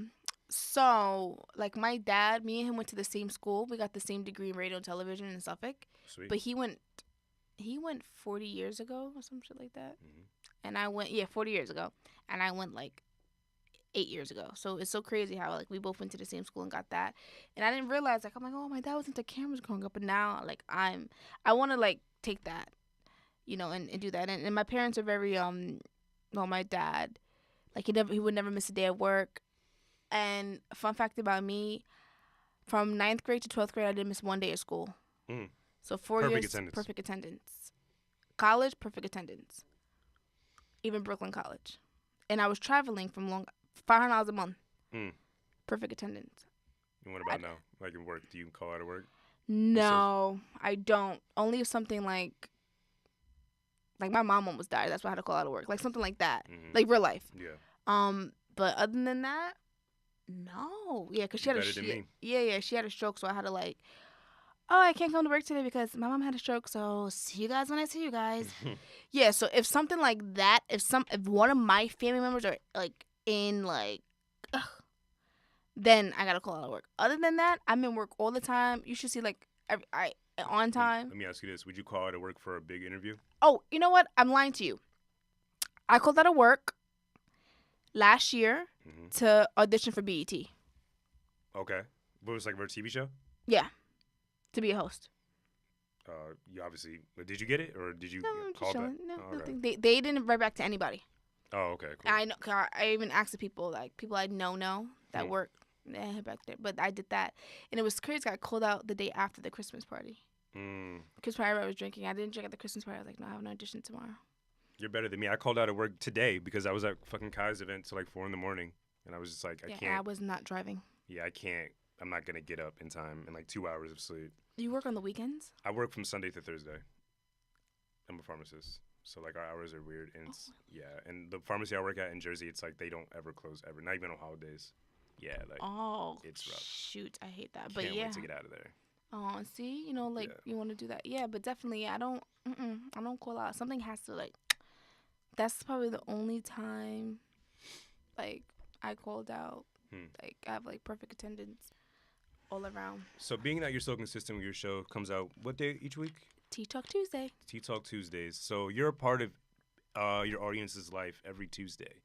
So, like my dad, me and him went to the same school. We got the same degree in radio and television in Suffolk. Sweet. But he went 40 years ago or some shit like that. Mm-hmm. And I went, 40 years ago. And I went like 8 years ago. So it's so crazy how like we both went to the same school and got that. And I didn't realize, like, I'm like, oh, my dad was into cameras growing up. But now, like, I want to like take that, and do that. And my parents are very, my dad, like he would never miss a day of work. And fun fact about me, from 9th grade to 12th grade, I didn't miss one day of school. So 4 Perfect years, attendance. perfect attendance. College, perfect attendance. Even Brooklyn College. And I was traveling from $500 a month. Perfect attendance. And what about now? Like in work, do you call out of work? No, I don't. Only if something like my mom almost died. That's why I had to call out of work. Like something like that. Like real life. Yeah. But other than that, no. Yeah, because she had she had a stroke, so I had to like, oh, I can't come to work today because my mom had a stroke, so see you guys when I see you guys. Yeah, so if something like that, if one of my family members are like in like, then I gotta call out of work. Other than that, I'm in work all the time. You should see like I on time. Let me ask you this: would you call out of work for a big interview? Oh, you know what? I'm lying to you. I called out of work last year to audition for BET. Okay. What was it, like for a TV show? Yeah. To be a host. You obviously, did you get it or did you call back? No, Oh, okay. nothing. They didn't write back to anybody. Oh, okay, cool. I know. I even asked the people, like people I know that work. Yeah, back there. But I did that, and it was crazy. I called out the day after the Christmas party. Christmas party, I was drinking. I didn't drink at the Christmas party. I was like, no, I have an audition tomorrow. You're better than me. I called out at work today because I was at fucking Kai's event till like 4 a.m, and I was just like, I Yeah, can't. I was not driving. Yeah, I can't. I'm not gonna get up in time in like 2 hours of sleep. You work on the weekends? I work from Sunday to Thursday. I'm a pharmacist, so like our hours are weird, and it's, yeah. And the pharmacy I work at in Jersey, it's like they don't ever close ever, not even on holidays. Yeah, like it's rough. Shoot, I hate that. But Can't yeah. wait to get out of there. Oh, see, you know, like you want to do that. Yeah, but definitely, I don't call out. Something has to like. That's probably the only time, like I called out. Like I have like perfect attendance, all around. So being that you're so consistent with your show, comes out what day each week? Tea Talk Tuesday. Tea Talk Tuesdays. So you're a part of your audience's life every Tuesday.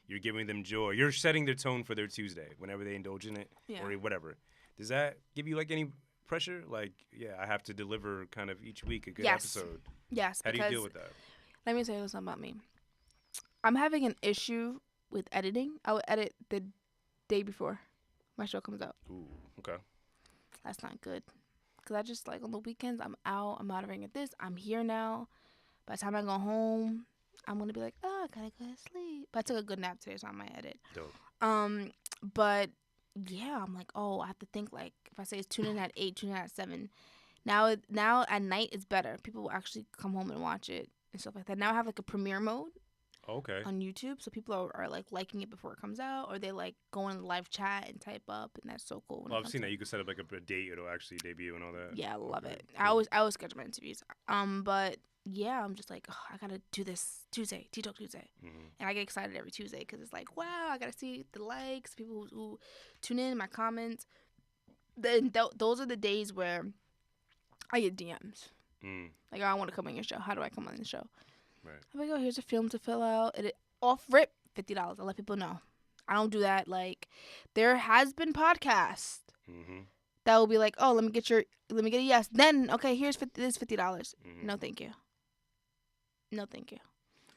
You're giving them joy. You're setting their tone for their Tuesday whenever they indulge in it or whatever. Does that give you like any pressure? Like, yeah, I have to deliver kind of each week a good episode. Yes. How do you deal with that? Let me tell you something about me. I'm having an issue with editing. I would edit the day before my show comes out. Ooh, okay. That's not good. Because I just, like, on the weekends, I'm out. I'm moderating at this. I'm here now. By the time I go home, I'm going to be like, oh, I got to go to sleep. But I took a good nap today, so I might edit. Dope. But, yeah, I'm like, oh, I have to think, like, if I say it's tune in at 8, tune in at 7. Now at night, it's better. People will actually come home and watch it and stuff like that. Now I have, like, a premiere mode. Okay. On YouTube, so people are like liking it before it comes out, or they like go in the live chat and type up, and that's so cool. Well, I've seen that you can set up like a date; it'll actually debut and all that. Yeah, I love it. Cool. I always schedule my interviews. But yeah, I'm just like, oh, I gotta do this Tuesday, Tea Talk Tuesday, and I get excited every Tuesday because it's like, wow, I gotta see the likes, people who tune in, my comments. Then those are the days where I get DMs. Like, oh, I want to come on your show. How do I come on the show? Right. I'm like, oh, here's a film to fill out. It off rip, $50. I let people know. I don't do that. Like, there has been podcasts that will be like, oh, let me get a yes. Then okay, here's $50. No, thank you. No, thank you.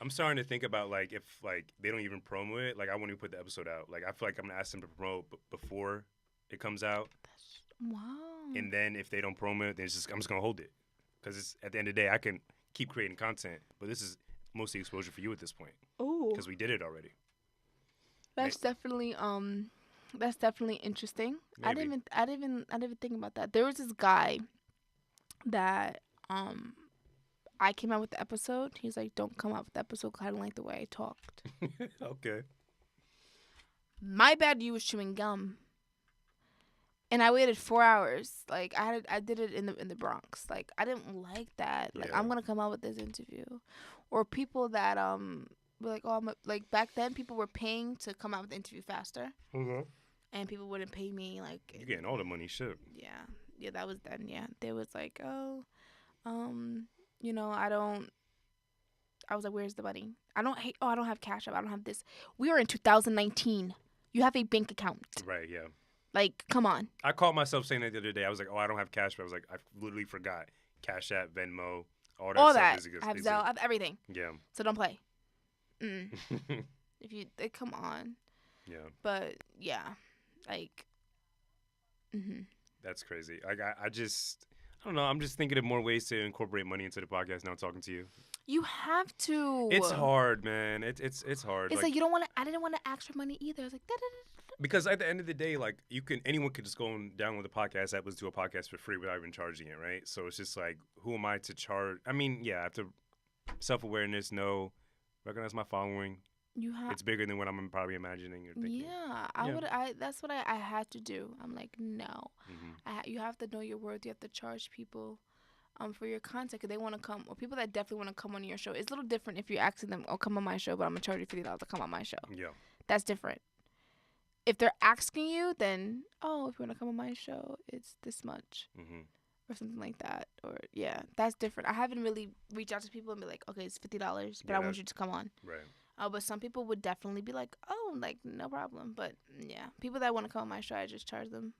I'm starting to think about like if like they don't even promo it. Like I won't even put the episode out. Like I feel like I'm gonna ask them to promote before it comes out. Wow. And then if they don't promo it, then I'm just gonna hold it because it's at the end of the day I can keep creating content, but this is mostly exposure for you at this point. Oh, because we did it already. That's definitely interesting. Maybe. I didn't even think about that. There was this guy that I came out with the episode. He's like, don't come out with the episode because I don't like the way I talked. Okay. My bad. You was chewing gum. And I waited 4 hours. Like I did it in the Bronx. Like I didn't like that. Like I'm gonna come out with this interview, or people that were like, oh, like back then people were paying to come out with the interview faster, and people wouldn't pay me like. You're getting all the money, shit. Yeah, that was then. Yeah, they was like, oh, you know, I don't. I was like, where's the money? I don't have Cash App. I don't have this. We are in 2019. You have a bank account. Right. Yeah. Like, come on. I caught myself saying that the other day. I was like, oh, I don't have Cash App. I was like, I literally forgot. Cash App, Venmo, all that stuff. I have Zelle. I have everything. Yeah. So don't play. If you, come on. Yeah. But, yeah. Like, That's crazy. Like, I don't know. I'm just thinking of more ways to incorporate money into the podcast now talking to you. You have to. It's hard, man. It's hard. It's like you don't want to, I didn't want to ask for money either. I was like, because at the end of the day, like anyone could just go and download the podcast app, listen to a podcast for free without even charging it, right? So it's just like, who am I to charge? I mean, yeah, I have to self-awareness, recognize my following. It's bigger than what I'm probably imagining or thinking. Yeah, that's what I had to do. I'm like, no, you have to know your worth. You have to charge people for your content because they want to come, or people that definitely want to come on your show. It's a little different if you're asking them, oh, come on my show, but I'm gonna charge you $50 to come on my show. Yeah, that's different. If they're asking you, then, oh, if you want to come on my show, it's this much. Or something like that. Or, yeah, that's different. I haven't really reached out to people and be like, okay, it's $50, but I want you to come on. Right. But some people would definitely be like, oh, like, no problem. But, yeah, people that want to come on my show, I just charge them.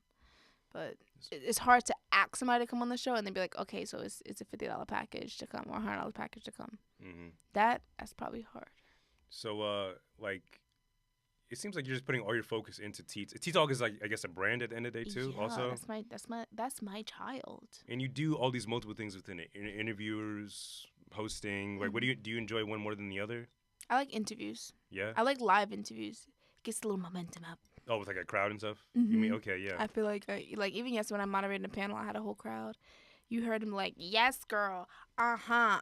But it's hard to ask somebody to come on the show and then be like, okay, so it's a $50 package to come or a $100 package to come. That's probably hard. So, like... it seems like you're just putting all your focus into Tea Talk is like, I guess, a brand at the end of the day too. Yeah, Also, that's my child. and you do all these multiple things within it: interviewers, hosting. Like, what do you enjoy one more than the other? I like interviews. Yeah. I like live interviews. Gets a little momentum up. Oh, with like a crowd and stuff. You mean okay? Yeah. I feel like even yesterday when I moderated a panel, I had a whole crowd. You heard him like, yes, girl. I'm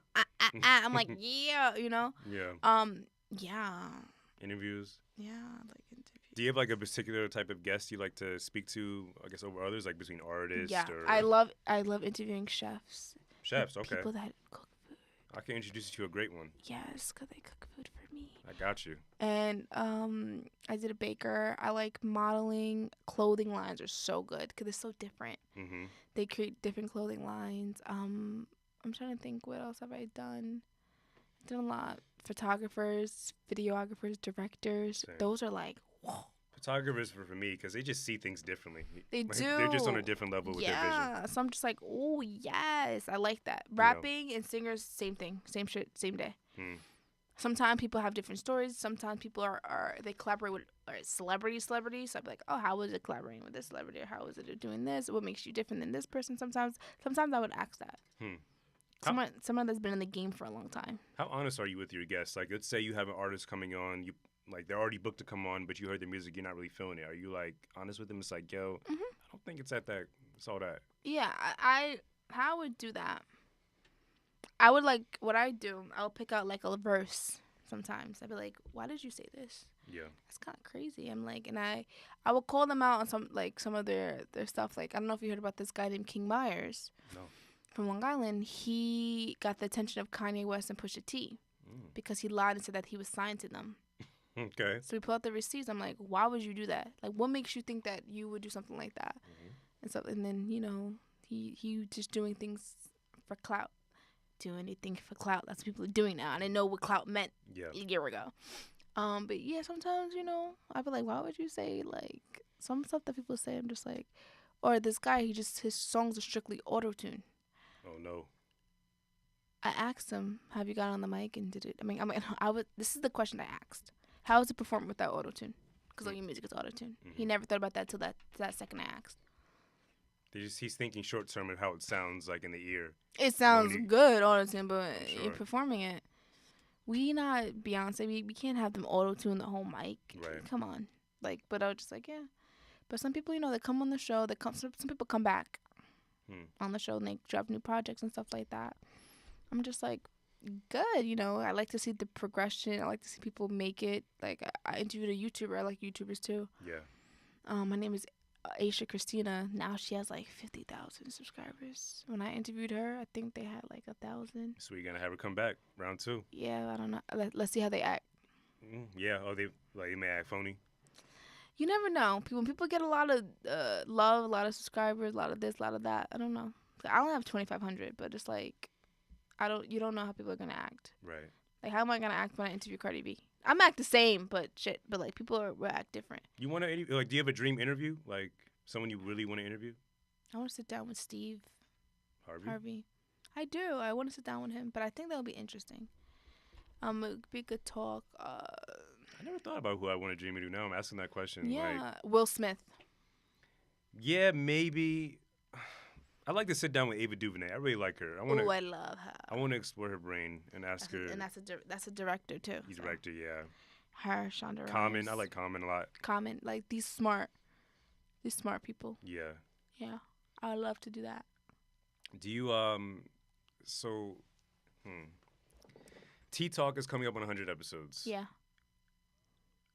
like, yeah, you know. Yeah. Yeah. Interviews. Yeah, I like interviews. Do you have like a particular type of guest you like to speak to? I guess over others, like between artists. Yeah, or I love interviewing chefs. chefs. Okay. People that cook food. I can introduce you to a great one. Yes, because they cook food for me. I got you. And I did a baker. I like modeling. Clothing lines are so good because they're so different. Mm-hmm. They create different clothing lines. I'm trying to think, what else have I done? I've done a lot. Photographers, videographers, directors. Same. Those are like, whoa. Photographers for me because they just see things differently. They Like, do. They're just on a different level with their vision. Yeah. So I'm just like, oh, yes. I like that. Rapping and singers, same thing. Same shit, same day. Hmm. Sometimes people have different stories. Sometimes people they collaborate with celebrities. So I'd be like, oh, how was it collaborating with this celebrity? Or how was it doing this? What makes you different than this person? Sometimes I would ask that. Someone that's been in the game for a long time. How honest are you with your guests? Like, let's say you have an artist coming on, they're already booked to come on, but you heard their music, you're not really feeling it. Are you like honest with them? It's like, yo, I don't think it's it's all that. Yeah, how I would do that. I would like what I do. I'll pick out like a verse. Sometimes I'd be like, why did you say this? Yeah. That's kind of crazy. I'm like, and I will call them out on some of their stuff. Like, I don't know if you heard about this guy named King Myers. No. From Long Island. He got the attention of Kanye West and Pusha T because he lied and said that he was signed to them. Okay. So we pull out the receipts. I'm like, why would you do that? Like, what makes you think that you would do something like that? And then he just doing things for clout. Do anything for clout. That's what people are doing now. I didn't know what clout meant a year ago. But yeah, sometimes I feel like, why would you say like some stuff that people say? I'm just like, or this guy, his songs are strictly auto-tune. Oh no. I asked him, have you got on the mic and did it? This is the question I asked. How is it performed without auto-tune? Because all your music is auto-tune. He never thought about that till that second I asked. He's thinking short term of how it sounds like in the ear. It sounds good auto-tune, but sure. in performing it, we not Beyonce. We can't have them auto-tune the whole mic. Right. Come on. Like, but I was just like, yeah. But some people, they come on the show. Some people come back on the show and they drop new projects and stuff like that. I'm just like, good. I like to see the progression. I like to see people make it. Like, I interviewed a YouTuber. I like YouTubers too. Yeah. My name is Aisha Christina. Now she has like 50,000 subscribers. When I interviewed her, I think they had like 1,000. So you're gonna have her come back round 2. Yeah, I don't know. Let's see how they act. Yeah. Oh, they may act phony. You never know. When people get a lot of love, a lot of subscribers, a lot of this, a lot of that. I don't know. I only have 2,500, but it's like, you don't know how people are gonna act. Right. Like, how am I gonna act when I interview Cardi B? I'm act the same, but like people will act different. You want to do you have a dream interview? Like someone you really want to interview? I want to sit down with Steve Harvey. I do. I want to sit down with him, but I think that'll be interesting. It would be a good talk. I never thought about who I want to dream interview. Now I'm asking that question. Yeah, Will Smith. Yeah, maybe. I'd like to sit down with Ava DuVernay. I really like her. I love her. I want to explore her brain and ask her. And that's a director too. He's a director, yeah. Her, Shonda Common, Rhimes. I like Common a lot. Common, like these smart people. Yeah. Yeah, I would love to do that. Do you Tea Talk is coming up on 100 episodes. Yeah.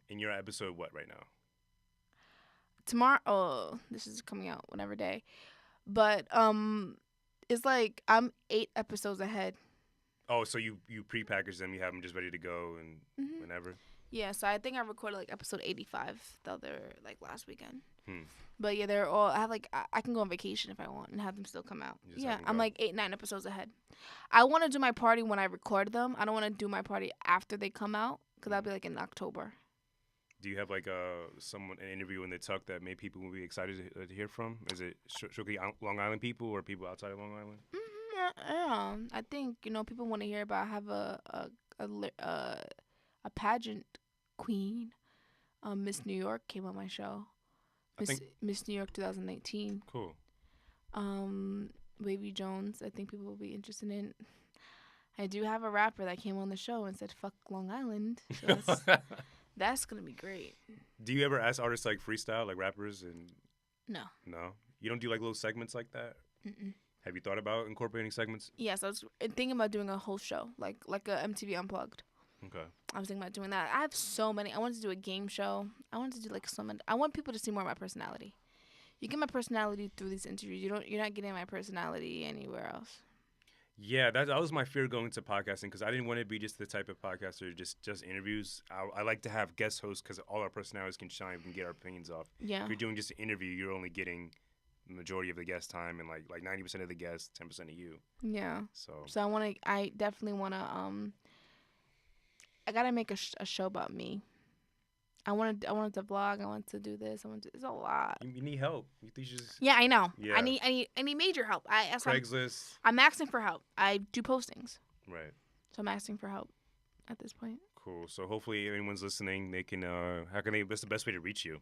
And you're at episode what right now? Tomorrow. Oh, this is coming out whatever day. But it's like I'm 8 episodes ahead. Oh, so you prepackage them, you have them just ready to go and whenever? Yeah, so I think I recorded like episode 85 last weekend. But yeah, they're all, I can go on vacation if I want and have them still come out. Yeah, I'm like 8-9 episodes ahead. I want to do my party when I record them. I don't want to do my party after they come out because that'll be like in October. Do you have like an interview in the Tuck that maybe people will be excited to hear from? Is it strictly Long Island people or people outside of Long Island? Yeah, I think people want to hear about. I have a pageant queen, Miss New York came on my show. I think Miss New York 2019. cool. Baby Jones, I think people will be interested in. I do have a rapper that came on the show and said "fuck Long Island," so that's gonna be great. Do you ever ask artists like freestyle, like rappers, and No. no? You don't do like little segments like that? Mm-mm. Have you thought about incorporating segments? Yes, I was thinking about doing a whole show, like a MTV Unplugged. Okay. I was thinking about doing that. I have so many. I wanted to do a game show. I wanted to do like so many. I want people to see more of my personality. You get my personality through these interviews. You're not getting my personality anywhere else. Yeah, that was my fear going to podcasting because I didn't want to be just the type of podcaster just interviews. I like to have guest hosts because all our personalities can shine. We can get our opinions off. Yeah. If you're doing just an interview, you're only getting the majority of the guest time and like 90% of the guests, 10% of you. Yeah. So I definitely wanna I gotta make a show about me. I wanted to vlog. I want to do this. It's a lot. you need help. You think you just Yeah, I know. Yeah. I need major help. Craigslist. I'm asking for help. I do postings, Right. so I'm asking for help at this point. Cool. So hopefully anyone's listening, they can what's the best way to reach you?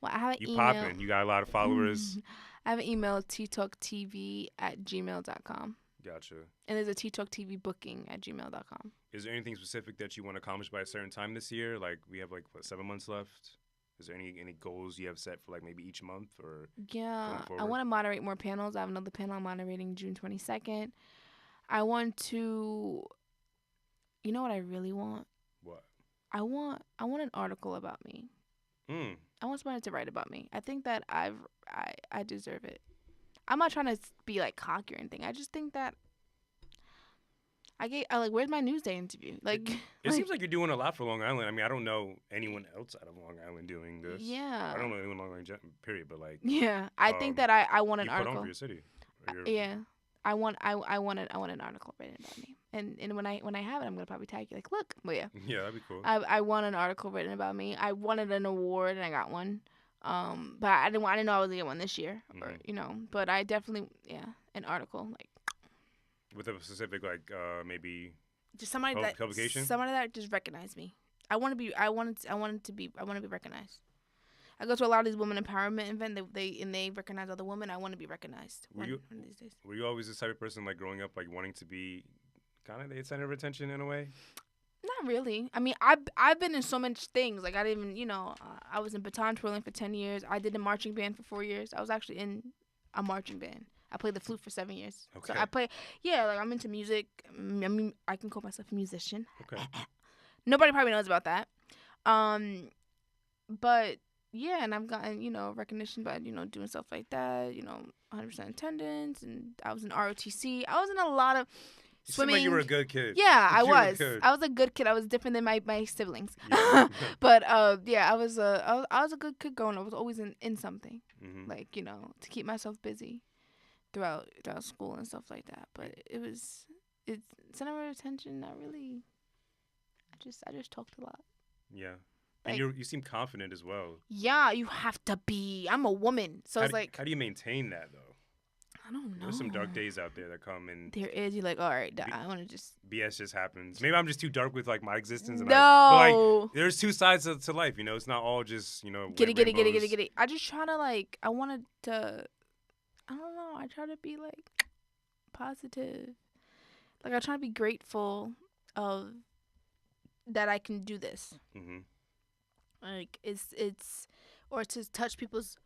Well, I have an You email. popping. You got a lot of followers. I have an email, ttalktv@gmail.com. Gotcha. And there's a ttalktv@gmail.com. Is there anything specific that you want to accomplish by a certain time this year? Like we have 7 months left. Is there any goals you have set for like maybe each month or? Yeah, going I forward? want to moderate more panels. I have another panel I'm moderating June 22nd. I want to. You know what I really want? What? I want an article about me. Mm. I want somebody to write about me. I think that I deserve it. I'm not trying to be like cocky or anything. I just think that where's my Newsday interview? Like It seems like you're doing a lot for Long Island. I mean, I don't know anyone else out of Long Island doing this. Yeah. I don't know anyone Long Island, period. But like, yeah, I think that I want an you put article. on for your city. Or your, Yeah, I want an article written about me, and when I have it, I'm gonna probably tag you like, look, but yeah, Yeah, that'd be cool. I want an article written about me. I wanted an award and I got one, but I didn't know I was gonna get one this year, or but I definitely an article like With a specific maybe just somebody publication. Somebody that just recognized me. I want to be recognized. I go to a lot of these women empowerment events. They recognize other women. I want to be recognized one of these days. Were you always this type of person like growing up, like wanting to be kind of the center of attention in a way? Not really. I mean, I've been in so much things. Like I didn't even I was in baton twirling for 10 years. I did a marching band for 4 years. I was actually in a marching band. I played the flute for 7 years. Okay. So I play. Yeah, like I'm into music. I mean, I can call myself a musician. Okay. Nobody probably knows about that. But yeah, and I've gotten, recognition by, doing stuff like that, 100% attendance, and I was in ROTC. I was in a lot of You swimming. seem like you were a good kid. Yeah, I You were was. good. I was a good kid. I was different than my siblings. Yeah. But yeah, I was a good kid growing up. I was always in something, Mhm. like, to keep myself busy throughout school and stuff like that. But it's center of attention, not really. I just talked a lot. Yeah. Like, And you seem confident as well. yeah, you have to be. I'm a woman, so it's like how do you maintain that though? I don't know. There's some dark days out there that come and There is. You're like, all right, I want to just. BS just happens. Maybe I'm just too dark with like my existence. And No. but like, there's two sides to life. It's not all just Get it. rainbows. I just try to I wanted to. I don't know. I try to be like positive. Like I try to be grateful of that I can do this. Mm-hmm. Like it's or to touch people's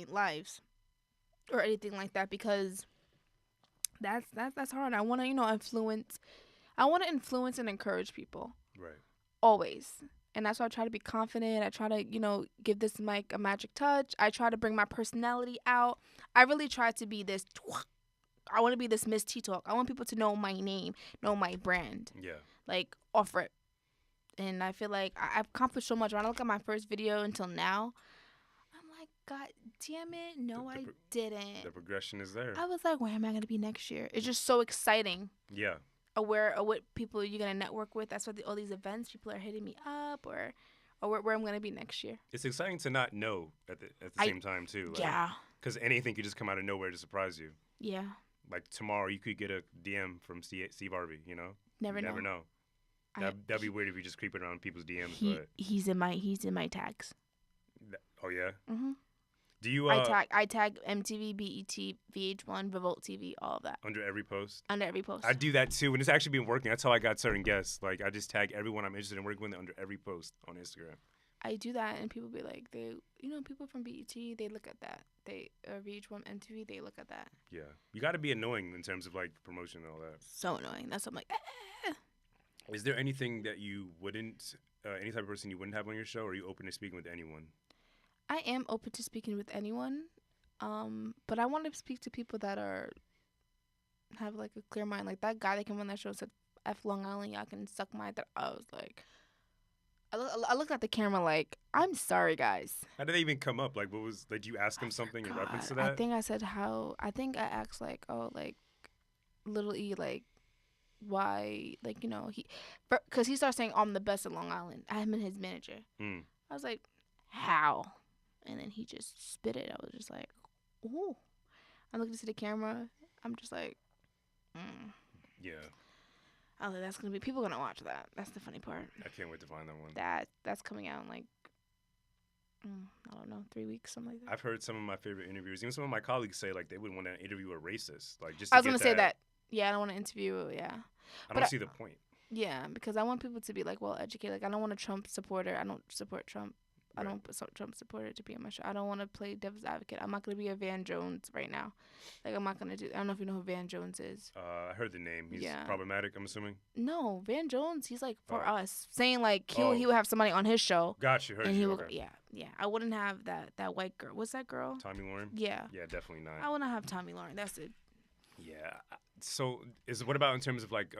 lives or anything like that, because that's hard. I want to influence. I want to influence and encourage people. Right. Always. And that's why I try to be confident. I try to, give this mic a magic touch. I try to bring my personality out. I really try to be this. I want to be this Miss Tea Talk. I want people to know my name, know my brand. Yeah. Like, offer it. And I feel like I've accomplished so much. When I look at my first video until now, I'm like, God damn it. No, I didn't. The progression is there. I was like, where am I going to be next year? It's just so exciting. Yeah. Aware of what people you're going to network with. That's why all these events, people are hitting me up or where I'm going to be next year. It's exciting to not know at the same time, too. Like, yeah. Because anything could just come out of nowhere to surprise you. Yeah. Like tomorrow, you could get a DM from Steve Harvey, Never know. That'd be weird if you just creeping around people's DMs. But he's in my tags. oh yeah. Mhm. Do you I tag MTV, BET, VH1, Revolt TV, all of that under every post? under every post. I do that too, and it's actually been working. That's how I got certain guests. Like I just tag everyone I'm interested in working with under every post on Instagram. I do that, and people be like, people from BET, they look at that. They VH1, MTV, they look at that. Yeah, you got to be annoying in terms of like promotion and all that. So annoying. That's what I'm like. Is there anything that you wouldn't, any type of person you wouldn't have on your show, or are you open to speaking with anyone? I am open to speaking with anyone, but I want to speak to people that have like a clear mind. Like that guy that came on that show said, "F Long Island, y'all can suck my." I was like, I looked at the camera like, I'm sorry, guys. How did they even come up? Like, what was? Did you ask him something in reference to that? I think I said how. I think I asked like, oh, like, Little E, like, why, like, because he started saying, oh, I'm the best in Long Island. I'm his manager. I was like, how? And then he just spit it. I was just like, ooh. I looked into the camera. I'm just like, Yeah. I was like, that's gonna be people gonna watch that. That's the funny part. I can't wait to find that one. That's coming out in like, I don't know, 3 weeks, something like that. I've heard some of my favorite interviews. Even some of my colleagues say like they would want to interview a racist. Like just. I was gonna say that. Yeah, I don't want to interview. Yeah. I don't see the point. Yeah, because I want people to be like well educated. Like I don't want a Trump supporter. I don't support Trump. I don't Trump supporter to be on my show. I don't want to play devil's advocate. I'm not gonna be a Van Jones right now. Like I'm not gonna do. I don't know if you know who Van Jones is. I heard the name. He's problematic. I'm assuming. No, Van Jones. He's like for us, saying like he would have somebody on his show. Gotcha. Heard and you. Okay. Yeah. I wouldn't have that white girl. What's that girl? Tommy Lauren. Yeah. Yeah, definitely not. I wouldn't have Tommy Lauren. That's it. Yeah. So what about in terms of like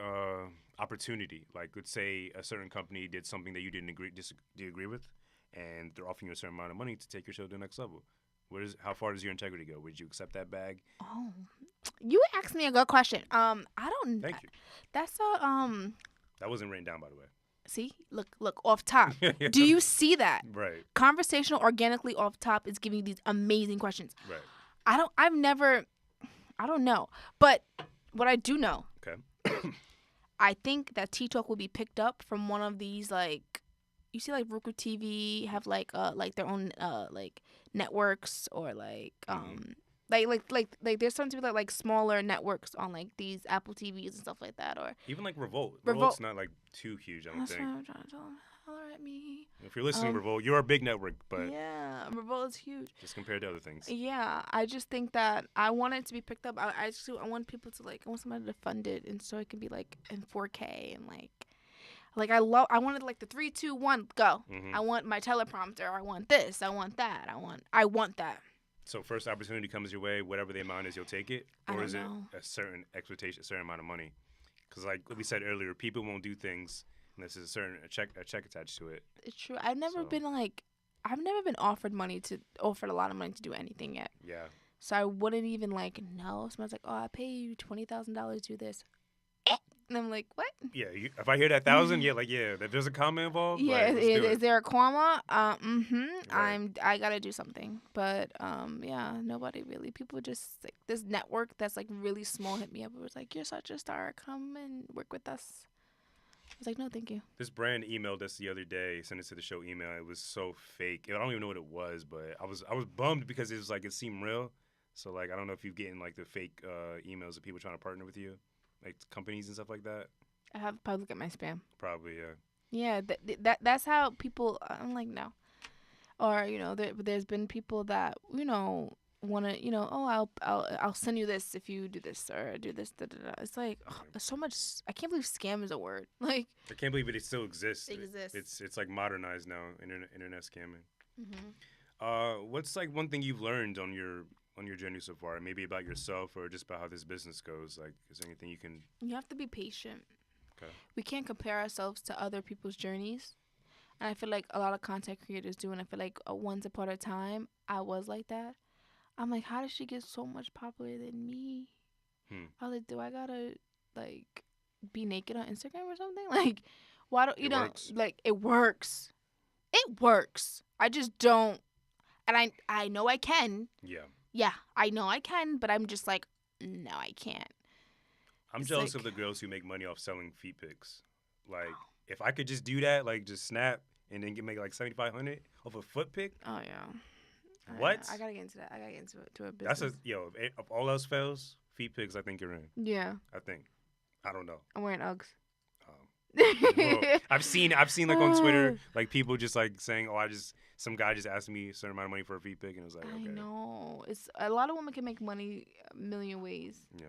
opportunity? Like let's say a certain company did something that you didn't agree with, and they're offering you a certain amount of money to take your show to the next level. How far does your integrity go? Would you accept that bag? Oh, you asked me a good question. I don't. Thank you. That's That wasn't written down, by the way. See, look off top. Yeah. Do you see that? Right. Conversational, organically off top is giving you these amazing questions. Right. I don't know, but what I do know. Okay. I think that T-Talk will be picked up from one of these like. You see, like Roku TV have like their own like networks or like like there's something to be like smaller networks on like these Apple TVs and stuff like that, or even like Revolt. Revolt's not like too huge. I don't think. That's what I'm trying to tell them. Holler at me. If you're listening, Revolt, you're a big network, but yeah, Revolt is huge. Just compared to other things. Yeah, I just think that I want it to be picked up. I want people to I want somebody to fund it, and so it can be like in 4K and like. Like I wanted like the 3, 2, 1, go. Mm-hmm. I want my teleprompter. I want this. I want that. I want that. So first opportunity comes your way, whatever the amount is, you'll take it, or is it a certain expectation, a certain amount of money? Because like we said earlier, people won't do things unless there's a check attached to it. It's true. I've never been offered a lot of money to do anything yet. Yeah. So I wouldn't even no. Someone's like, oh, I pay you $20,000 to do this. And I'm like, what? Yeah, if I hear that 1,000, if there's a comma involved, yeah, is there a comma? Right. I gotta do something, but nobody really. People just like this network that's like really small hit me up. It was like, you're such a star, come and work with us. I was like, no, thank you. This brand emailed us the other day, sent it to the show email. It was so fake. I don't even know what it was, but I was bummed because it was like it seemed real. So like I don't know if you're getting like the fake emails of people trying to partner with you. Like companies and stuff like that. I have probably look at my spam. Probably, yeah. Yeah, that's how people. I'm like no, or there's been people that want to I'll send you this if you do this or do this. Da, da, da. It's like so much. I can't believe scam is a word. Like I can't believe it still exists. It exists. It's like modernized now. Internet scamming. Mm-hmm. What's like one thing you've learned on your journey so far, maybe about yourself or just about how this business goes? Like, is there anything you can... You have to be patient. Okay. We can't compare ourselves to other people's journeys. And I feel like a lot of content creators do. And I feel like once upon a time, I was like that. I'm like, how did she get so much popular than me? I was like, do I gotta, like, be naked on Instagram or something? Like, why don't... Like, it works. It works. I just don't... And I know I can. Yeah. Yeah, I know I can, but I'm just like, no, I can't. I'm jealous of the girls who make money off selling feet pics. Like, if I could just do that, like just snap and then make like 7,500 off a foot pick. Oh yeah. What? I gotta get into that. I gotta get into it to a business. That's if all else fails, feet picks. I think you're in. Yeah. I think. I don't know. I'm wearing Uggs. Well, I've seen like on Twitter, like people just like saying, "Oh, some guy just asked me a certain amount of money for a feet pick," and it was like, okay. I know. It's a lot of women can make money a million ways. Yeah.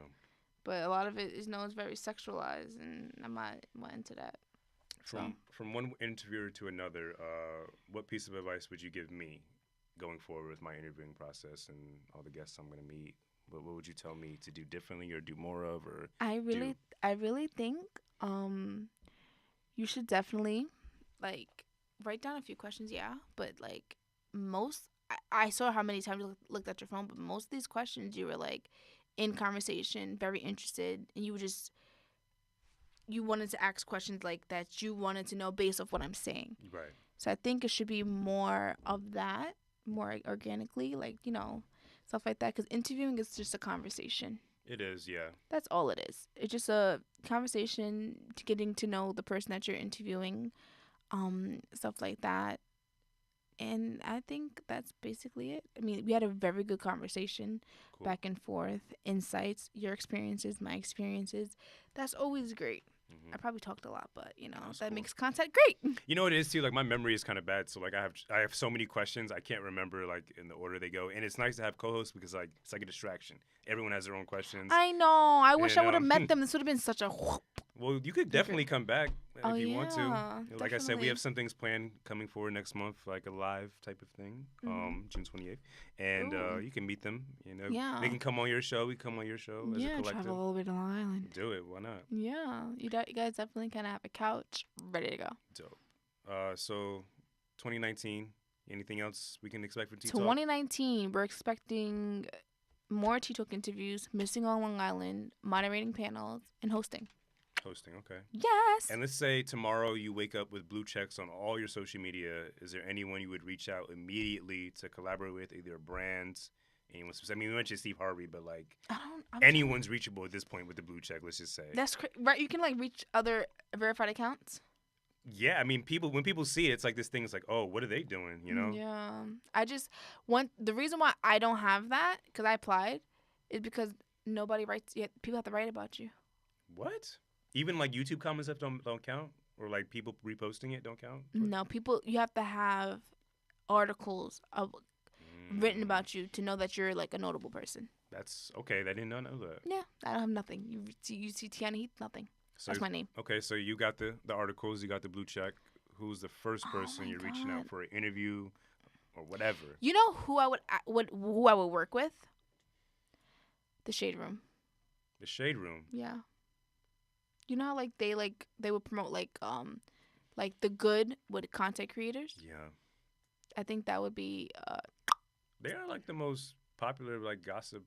But a lot of it is it's very sexualized, and I'm not into that. From one interviewer to another, what piece of advice would you give me going forward with my interviewing process and all the guests I'm going to meet? What would you tell me to do differently or do more of? Or I really think you should definitely like write down a few questions, yeah. But like I saw how many times you looked at your phone, but most of these questions you were like in conversation, very interested, and you wanted to ask questions like that you wanted to know based off what I'm saying. Right. So I think it should be more of that, more organically, like, stuff like that. Because interviewing is just a conversation. It is, yeah. That's all it is. It's just a conversation to getting to know the person that you're interviewing, stuff like that. And I think that's basically it. I mean, we had a very good conversation, Cool. back and forth, insights, your experiences, my experiences. That's always great. Mm-hmm. I probably talked a lot, but That's that cool. makes content great. You know what it is too? Like my memory is kind of bad, so like I have so many questions I can't remember like in the order they go. And it's nice to have co-hosts because like it's like a distraction. Everyone has their own questions. I know. I wish And, I would have met them. This would have been such a. Well, you could definitely come back if you want to. yeah, Like I said, definitely. we have some things planned coming forward next month, like a live type of thing, June 28th, and Ooh. you can meet them. Yeah. They can come on your show. We come on your show as a Yeah, collective. travel all the way to Long Island. Do it. Why not? Yeah, you guys definitely kind of have a couch ready to go. Dope. So 2019. Anything else we can expect for Tea Talk? 2019, we're expecting more Tea Talk interviews, missing on Long Island, moderating panels, and hosting. Hosting, okay. Yes. And let's say tomorrow you wake up with blue checks on all your social media. Is there anyone you would reach out immediately to collaborate with, either brands, anyone specific? I mean, we mentioned Steve Harvey, but like anyone's reachable at this point with the blue check. Let's just say That's right. You can like reach other verified accounts. Yeah, I mean, when people see it, it's like this thing is like, oh, what are they doing? Yeah. I just want the reason why I don't have that because I applied is because nobody writes yet. People have to write about you. What? Even like YouTube comments don't count, or like people reposting it don't count. No, you have to have articles written about you to know that you're like a notable person. That's okay. I did not know that. Yeah, I don't have nothing. You see Tiana Heath, nothing. So that's my name. Okay, so you got the articles, you got the blue check. Who's the first person you're reaching out for an interview or whatever? You know who I would work with? The Shade Room. The Shade Room. Yeah. You know how like they would promote like the good with content creators? Yeah. I think that would be they are like the most popular like gossip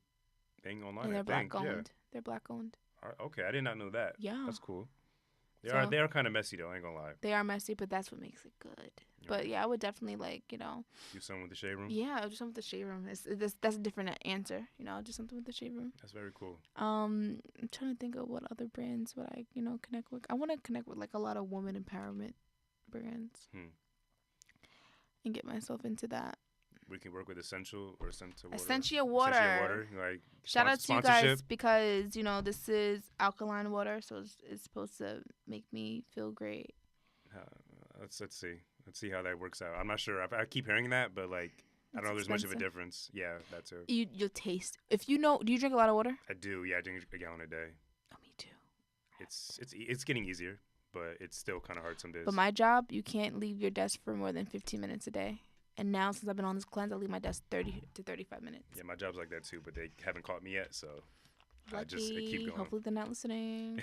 thing online. And they're black owned. Yeah. They're black owned. Okay, I did not know that. Yeah. That's cool. They are kind of messy though, I ain't gonna lie. They are messy, but that's what makes it good. But yeah, I would definitely do something with the Shade Room. Yeah, I'll do something with the Shade Room. That's a different answer. I'll do something with the Shade Room. That's very cool. I'm trying to think of what other brands would I connect with. I want to connect with like a lot of woman empowerment brands and get myself into that. We can work with Essential or Essentia Water. Essentia Water. Like shout out to you guys because this is alkaline water, so it's supposed to make me feel great. Let's see. Let's see how that works out. I'm not sure. I keep hearing that, but like I don't know. There's much of a difference. Yeah, that too. You'll taste. If you know, do you drink a lot of water? I do. Yeah, I drink a gallon a day. Oh, me too. It's getting easier, but it's still kind of hard some days. But my job, you can't leave your desk for more than 15 minutes a day. And now, since I've been on this cleanse, I leave my desk 30 to 35 minutes. Yeah, my job's like that too, but they haven't caught me yet, so I Lucky. keep going. Hopefully they're not listening.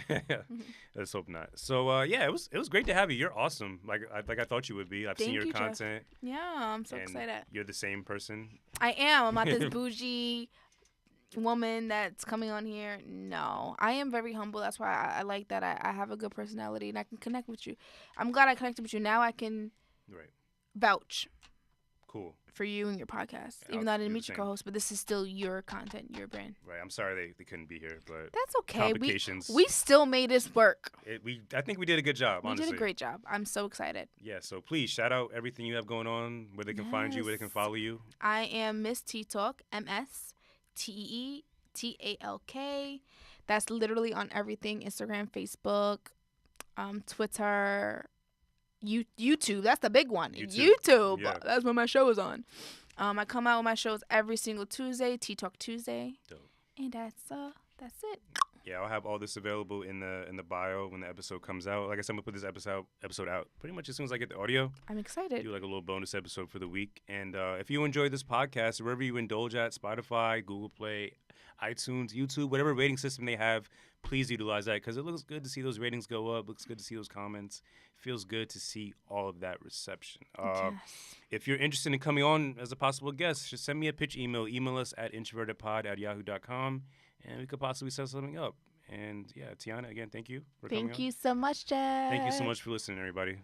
Let's hope not. So yeah, it was great to have you. You're awesome. Like I thought you would be. I've seen your content. Jeff. Yeah, I'm so excited. You're the same person. I am. I'm not this bougie woman that's coming on here. No, I am very humble. That's why I like that. I have a good personality and I can connect with you. I'm glad I connected with you. Now I can vouch. Cool. for you and your podcast. I'll Even though I do didn't the meet your same. co-host, but this is still your content, your brand. Right. I'm sorry they couldn't be here, but That's okay. complications. We still made this work. I think we did a good job, We honestly. did a great job. I'm so excited. Yeah, so please shout out everything you have going on, where they can find you, where they can Yes. follow you. I am Miss T Talk, MSTEETALK. That's literally on everything: Instagram, Facebook, Twitter, YouTube. That's the big one. YouTube. Yeah. That's what my show is on. I come out with my shows every single Tuesday, T Talk Tuesday. Dope. And that's it. Yeah, I'll have all this available in the bio when the episode comes out. Like I said, I'm gonna put this episode out pretty much as soon as I get the audio. I'm excited. Do like a little bonus episode for the week. And if you enjoyed this podcast, wherever you indulge at, Spotify, Google Play, iTunes, YouTube, whatever rating system they have, please utilize that because it looks good to see those ratings go up. Looks good to see those comments. Feels good to see all of that reception. Yes. If you're interested in coming on as a possible guest, just send me a pitch email. Email us at introvertedpod@yahoo.com, and we could possibly set something up. And yeah, Tiana, again, thank you for coming on. Thank you so much, Jeff. Thank you so much for listening, everybody.